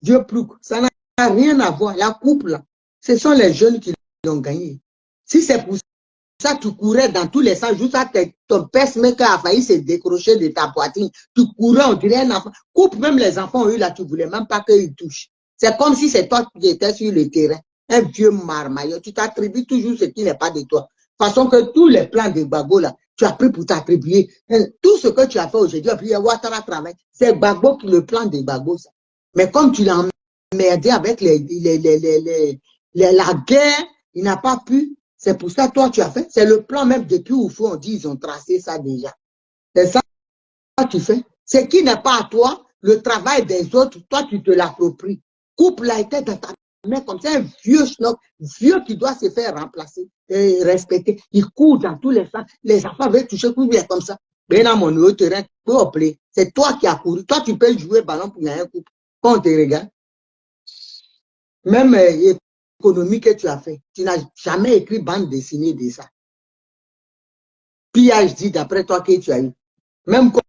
Dieu plouc, ça n'a rien à voir. La coupe, là, ce sont les jeunes qui l'ont gagné. Si c'est pour ça, tu courais dans tous les sens, jusqu'à ton pacemaker a failli se décrocher de ta poitrine. Tu courais, on dirait un enfant. Coupe, même les enfants ont eu là, tu ne voulais même pas qu'ils touchent. C'est comme si c'est toi qui étais sur le terrain. Un vieux marmailleur. Tu t'attribues toujours ce qui n'est pas de toi. De façon que tous les plans de Gbagbo, là, tu as pris pour t'attribuer. Tout ce que tu as fait aujourd'hui, puis Ouattara travaille. C'est Gbagbo qui le plan de Gbagbo, ça. Mais comme tu l'as emmerdé avec la guerre, il n'a pas pu. C'est pour ça, toi, tu as fait. C'est le plan même depuis Oufou, on dit, ils ont tracé ça déjà. C'est ça que tu fais. Ce qui n'est pas à toi, le travail des autres, toi, tu te l'appropries. Coupe la tête dans ta main comme ça, un vieux schnock, vieux qui doit se faire remplacer et respecter. Il court dans tous les sens. Les enfants veulent toucher, courir comme ça. Ben dans mon nouveau terrain, c'est toi qui as couru. Toi, tu peux jouer ballon pour gagner un coupe. Quand on te regarde, même économie que tu as fait, tu n'as jamais écrit bande dessinée de ça. PhD d'après toi que tu as eu. Même quand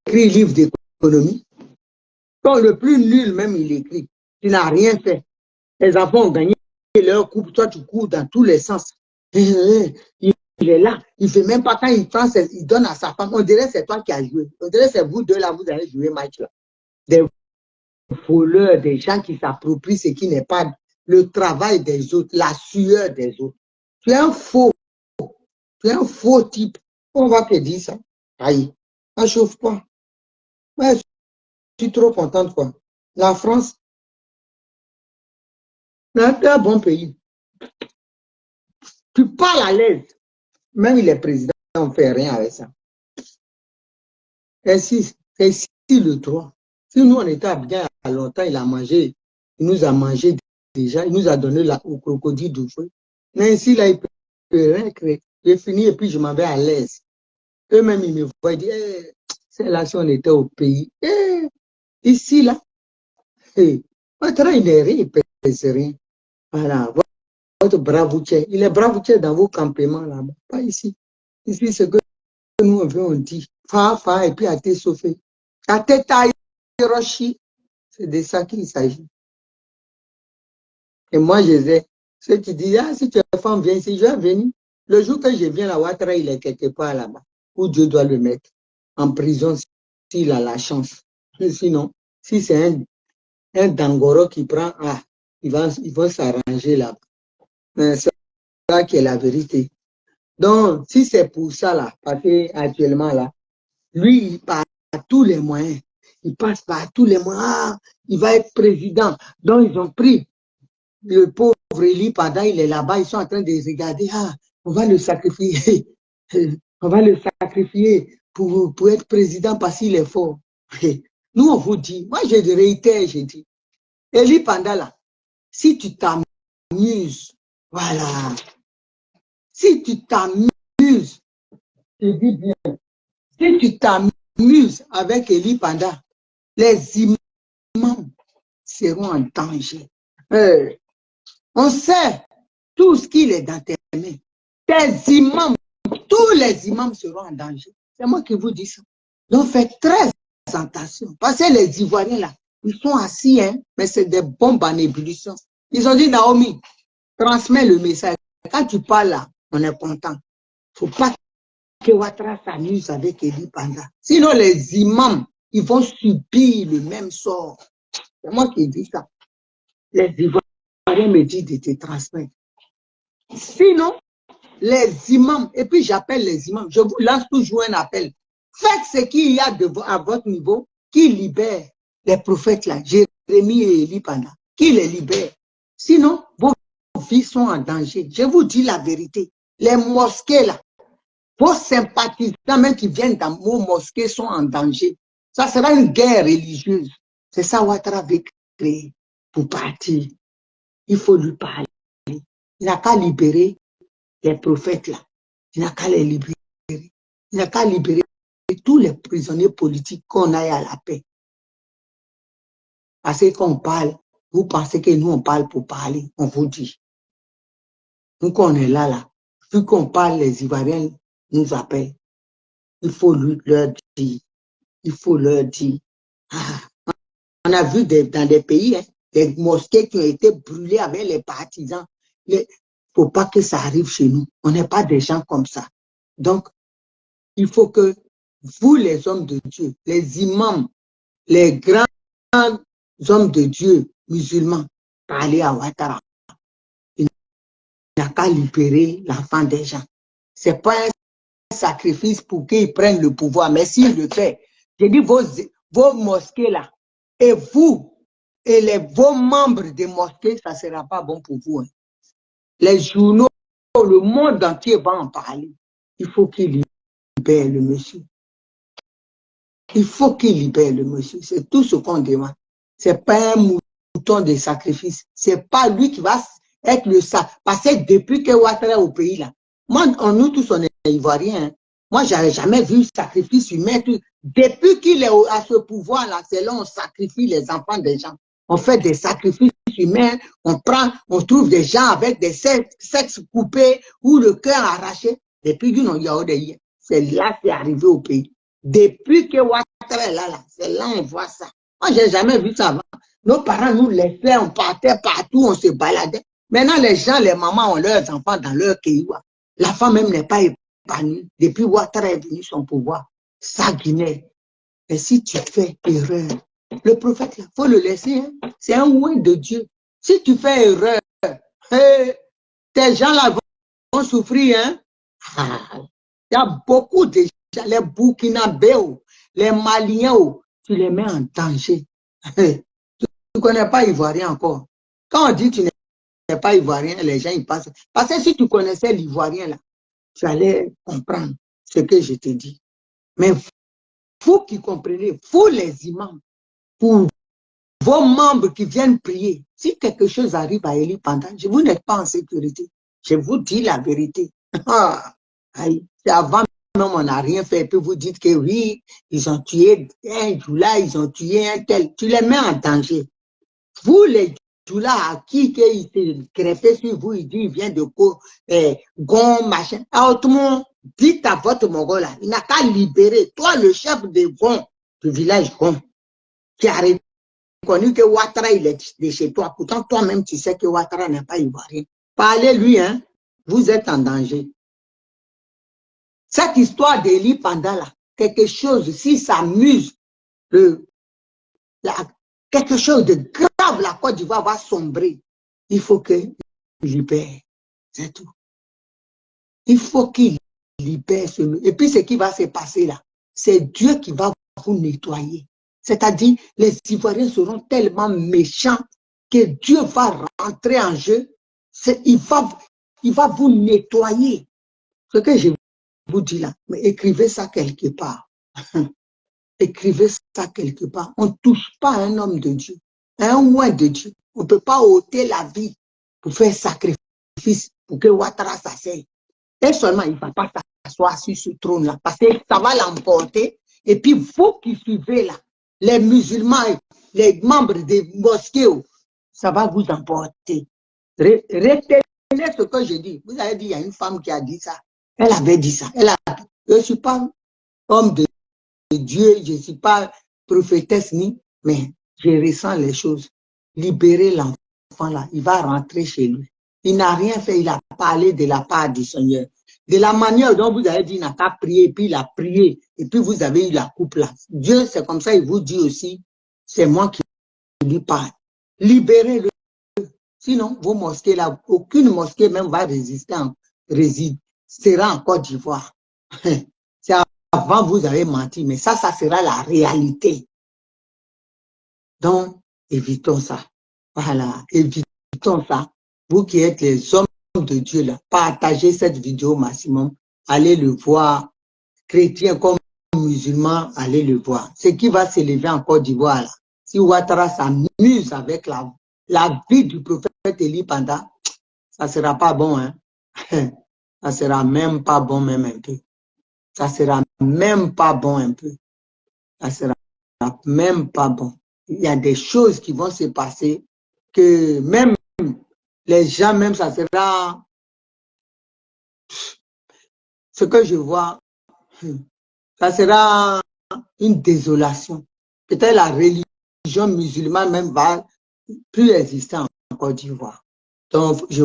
écrit livre d'économie, quand le plus nul même il écrit, tu n'as rien fait. Les enfants ont gagné leur coupe, toi tu cours dans tous les sens. Ils il est là. Il ne fait même pas quand il prend, il donne à sa femme. On dirait c'est toi qui as joué. On dirait c'est vous deux là, vous avez joué match là. Des voleurs, des gens qui s'approprient ce qui n'est pas le travail des autres, la sueur des autres. Tu es un faux. Tu es un faux type. On va te dire ça. Aïe. Ne chauffe pas. Ouais, je suis trop contente, quoi. La France, c'est un bon pays. Tu parles à l'aise. Même les présidents ne font rien avec ça. Et si le droit. Si nous, on était bien à longtemps, il a mangé, il nous a mangé déjà, il nous a donné au crocodile du feu. Mais ici, là, il ne peut rien créer. J'ai fini et puis je m'en vais à l'aise. Eux-mêmes, ils me voient, ils disent, hey, c'est là si on était au pays. Hey, ici, là, hey, votre il n'est rien, il ne pèse rien. Voilà, votre bravouché, il est bravouché dans vos campements là-bas, pas ici. Ici, c'est que nous, on dit, fa, et puis à te sauver. À te tailler, Hiroshi, c'est de ça qu'il s'agit. Et moi, je sais, ceux qui disent, ah, si tu es femme, viens ici, je vais venir. Le jour que je viens là, Ouattara, il est quelque part là-bas, où Dieu doit le mettre en prison s'il a la chance. Mais sinon, si c'est un Dangoro qui prend, ah, il va s'arranger là. C'est ça qui est la vérité. Donc, si c'est pour ça là, parce qu'actuellement là, lui, il passe par tous les moyens. Il passe par tous les moyens. Ah, il va être président. Donc, ils ont pris le pauvre Eli pendant il est là-bas. Ils sont en train de regarder. Ah, on va le sacrifier. On va le sacrifier pour être président parce qu'il est fort. Nous, on vous dit, moi, je réitère, je dis, Eli Panda là, si tu t'amuses, voilà, si tu t'amuses, je dis bien, si tu t'amuses avec Eli Panda, les imams seront en danger. On sait tout ce qu'il est dans tes mains. Tes imams, tous les imams seront en danger. C'est moi qui vous dis ça. Donc faites très attention. Parce que les Ivoiriens là, ils sont assis, hein, mais c'est des bombes en ébullition. Ils ont dit, Naomi, transmets le message. Quand tu parles là, on est content. Il ne faut pas que Ouattara s'amuse avec Eli Panda. Sinon, les imams, ils vont subir le même sort. C'est moi qui dis ça. Les Ivoiriens me disent de te transmettre. Sinon, les imams, et puis j'appelle les imams, je vous lance toujours un appel. Faites ce qu'il y a à votre niveau, qui libère les prophètes là, Jérémie et Eli Panda, qui les libère. Sinon, vos vies sont en danger. Je vous dis la vérité. Les mosquées là, vos sympathisants même qui viennent dans vos mosquées sont en danger. Ça sera une guerre religieuse. C'est ça Ouattara veut créer pour partir. Il faut lui parler. Il n'a qu'à libérer les prophètes là. Il n'a qu'à les libérer. Il n'a qu'à libérer tous les prisonniers politiques qu'on aille à la paix. Parce qu'on parle, vous pensez que nous on parle pour parler, on vous dit. Nous qu'on est là, vu qu'on parle, les Ivoiriens nous appellent. Il faut leur dire. Il faut leur dire. Ah, on a vu dans des pays, hein, des mosquées qui ont été brûlées avec les partisans. Il ne faut pas que ça arrive chez nous. On n'est pas des gens comme ça. Donc, il faut que vous, les hommes de Dieu, les imams, les grands hommes de Dieu musulmans, parlez à Ouattara. Il n'a qu'à libérer l'enfant des gens. Ce n'est pas un sacrifice pour qu'ils prennent le pouvoir, mais s'il le fait, j'ai dit vos mosquées là, et vous, et vos membres des mosquées, ça ne sera pas bon pour vous. Hein. Les journaux, le monde entier va en parler. Il faut qu'il libère le monsieur. Il faut qu'il libère le monsieur. C'est tout ce qu'on demande. Ce n'est pas un mouton de sacrifice. Ce n'est pas lui qui va être le sacrifice. Parce que depuis que Ouattara est au pays là, moi, nous tous, on est Ivoiriens. Hein. Moi, je n'avais jamais vu sacrifice humain. Depuis qu'il est à ce pouvoir-là, c'est là on sacrifie les enfants des gens. On fait des sacrifices humains, on trouve des gens avec des sexes coupés ou le cœur arraché. Depuis qu'il y a des c'est là c'est arrivé au pays. Depuis que Ouattara est là, c'est là on voit ça. Moi, je n'ai jamais vu ça avant. Nos parents nous laissaient, on partait partout, on se baladait. Maintenant, les gens, les mamans ont leurs enfants dans leur pays. La femme même n'est pas épanouie. Depuis Ouattara est venu son pouvoir, sa Guinée. Et si tu fais erreur, le prophète, il faut le laisser. Hein? C'est un ouin de Dieu. Si tu fais erreur, tes gens là vont souffrir. Hein? Il y a beaucoup de gens, les Burkinabés, les Maliens, tu les mets en danger. Tu ne connais pas Ivoirien encore. Quand on dit que tu n'es pas Ivoirien, les gens ils passent. Parce que si tu connaissais l'Ivoirien là, tu allais comprendre ce que je te dis. Mais vous qui comprenez, vous les imams, pour vos membres qui viennent prier, si quelque chose arrive à Eli Panda, vous n'êtes pas en sécurité. Je vous dis la vérité. C'est avant même on n'a rien fait, et puis vous dites que oui, ils ont tué un Joula, ils ont tué un tel. Tu les mets en danger. Vous, les Joula, à qui il s'est greffé sur vous, il dit, il vient de Gon, machin. Alors, tout le monde, dites à votre Mongol là, il n'a qu'à libérer, toi, le chef de Gon, du village Gon, qui a reconnu que Ouattara, il est de chez toi. Pourtant, toi-même, tu sais que Ouattara n'est pas ivoirien. Parlez-lui, hein, vous êtes en danger. Cette histoire d'Eli Panda là, quelque chose, si ça amuse, quelque chose de grave, la Côte d'Ivoire va sombrer. Il faut qu'il libère. C'est tout. Il faut qu'il libère ce. Et puis ce qui va se passer là, c'est Dieu qui va vous nettoyer. C'est-à-dire, les Ivoiriens seront tellement méchants que Dieu va rentrer en jeu. Il va vous nettoyer. Ce que je vous dis là, mais écrivez ça quelque part. Écrivez ça quelque part. On ne touche pas un homme de Dieu, un oint de Dieu. On ne peut pas ôter la vie pour faire sacrifice pour que Ouattara s'asseye. Et seulement, il ne va pas s'asseoir sur ce trône-là parce que ça va l'emporter. Et puis, vous qui suivez là, les musulmans, les membres des mosquées, ça va vous emporter. Retenez ce que je dis. Vous avez dit, il y a une femme qui a dit ça. Elle avait dit ça. Je ne suis pas homme de Dieu, je ne suis pas prophétesse ni, mais je ressens les choses. Libérez l'enfant là, il va rentrer chez lui. Il n'a rien fait, il a parlé de la part du Seigneur. De la manière dont vous avez dit, il n'a pas prié, puis il a prié, et puis vous avez eu la coupe là. Dieu, c'est comme ça, il vous dit aussi, c'est moi qui lui parle. Libérez-le. Sinon, vos mosquées là, aucune mosquée même va résister, sera en Côte d'Ivoire. C'est avant, vous avez menti, mais ça sera la réalité. Donc, évitons ça. Voilà, évitons ça. Vous qui êtes les hommes de Dieu, là, partagez cette vidéo au maximum. Allez le voir. Chrétiens comme musulmans, allez le voir. Ce qui va s'élever en Côte d'Ivoire, là, si Ouattara s'amuse avec la vie du prophète Eli Panda, ça ne sera pas bon. Hein? Ça ne sera même pas bon, même un peu. Ça sera même pas bon un peu. Ça sera même pas bon. Il y a des choses qui vont se passer que même les gens, même ça sera ce que je vois, ça sera une désolation. Peut-être la religion musulmane même va plus exister en Côte d'Ivoire. Donc, je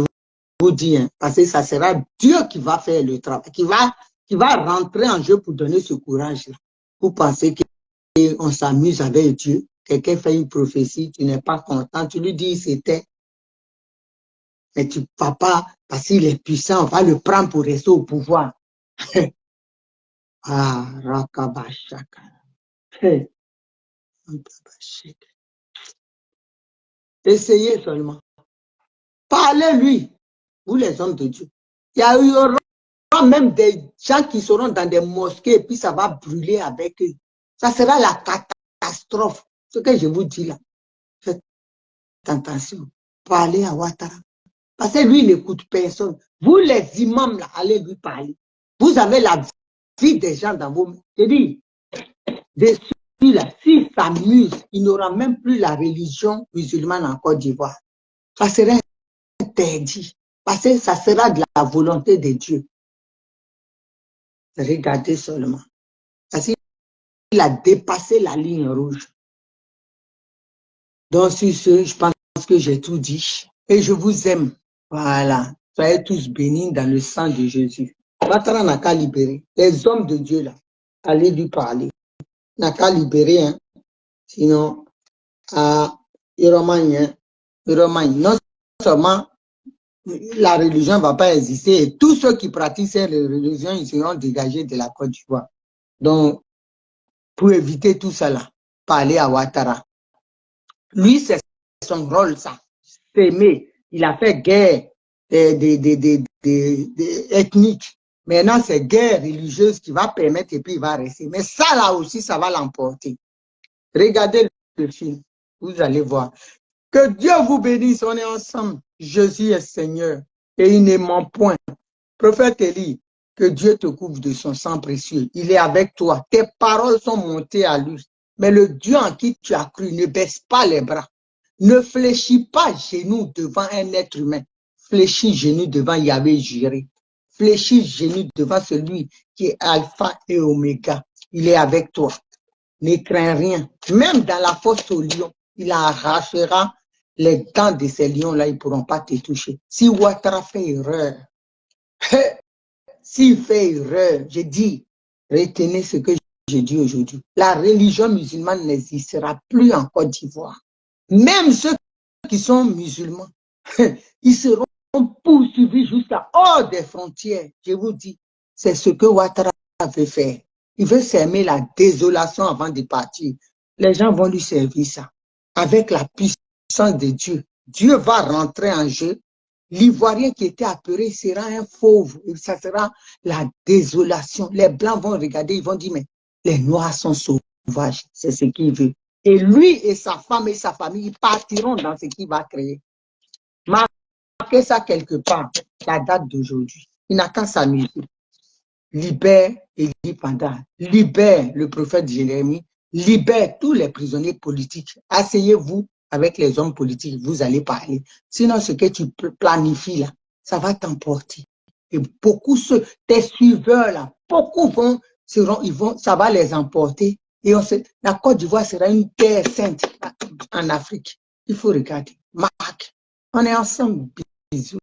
vous dis, hein, parce que ça sera Dieu qui va faire le travail, qui va rentrer en jeu pour donner ce courage-là. Vous pensez qu'on s'amuse avec Dieu, quelqu'un fait une prophétie, tu n'es pas content, tu lui dis c'était, mais tu ne vas pas, parce qu'il est puissant, on va le prendre pour rester au pouvoir. Ah, Rakabashaka. Essayez seulement. Parlez-lui, vous les hommes de Dieu. Il y aura même des gens qui seront dans des mosquées et puis ça va brûler avec eux. Ça sera la catastrophe. Ce que je vous dis là. Faites attention. Parlez à Ouattara. Parce que lui, il n'écoute personne. Vous, les imams, là, allez lui parler. Vous avez la vie des gens dans vos mains. Je dis, là, s'il s'amuse, il n'aura même plus la religion musulmane en Côte d'Ivoire. Ça serait interdit. Parce que ça sera de la volonté de Dieu. Regardez seulement. Parce qu'il a dépassé la ligne rouge. Donc, sur ce, je pense que j'ai tout dit. Et je vous aime. Voilà. Soyez tous bénis dans le sang de Jésus. Ouattara n'a qu'à libérer. Les hommes de Dieu, là, allez lui parler. N'a qu'à libérer, hein. Sinon, non seulement la religion ne va pas exister, et tous ceux qui pratiquent ces religions, ils seront dégagés de la Côte d'Ivoire. Donc, pour éviter tout cela, parler à Ouattara. Lui, c'est son rôle, ça. S'aimer. Il a fait guerre ethnique. Maintenant, c'est guerre religieuse qui va permettre et puis il va rester. Mais ça, là aussi, ça va l'emporter. Regardez le film. Vous allez voir. Que Dieu vous bénisse. On est ensemble. Jésus est Seigneur. Et il ne ment point. Prophète Élie, que Dieu te couvre de son sang précieux. Il est avec toi. Tes paroles sont montées à lui. Mais le Dieu en qui tu as cru, ne baisse pas les bras. Ne fléchis pas genoux devant un être humain. Fléchis genoux devant Yahvé Jiré. Fléchis genoux devant celui qui est Alpha et Oméga. Il est avec toi. Ne crains rien. Même dans la fosse au lion, il arrachera les dents de ces lions-là. Ils ne pourront pas te toucher. Si Ouattara fait erreur, s'il fait erreur, je dis, retenez ce que j'ai dit aujourd'hui. La religion musulmane n'existera plus en Côte d'Ivoire. Même ceux qui sont musulmans, ils seront poursuivis jusqu'à hors des frontières. Je vous dis, c'est ce que Ouattara veut faire. Il veut s'aimer la désolation avant de partir. Les gens vont lui servir ça. Avec la puissance de Dieu, Dieu va rentrer en jeu. L'Ivoirien qui était apeuré sera un fauve. Et ça sera la désolation. Les Blancs vont regarder, ils vont dire, mais les Noirs sont sauvages. C'est ce qu'il veut. Et lui et sa femme et sa famille, ils partiront dans ce qu'il va créer. Marquez ça quelque part, la date d'aujourd'hui. Il n'a qu'à s'amuser. Libère Élie Panda, libère le prophète Jérémie, libère tous les prisonniers politiques. Asseyez-vous avec les hommes politiques, vous allez parler. Sinon, ce que tu planifies là, ça va t'emporter. Et beaucoup, tes suiveurs là, beaucoup ça va les emporter. Et la Côte d'Ivoire sera une terre sainte en Afrique. Il faut regarder. Marc, on est ensemble. Bisous.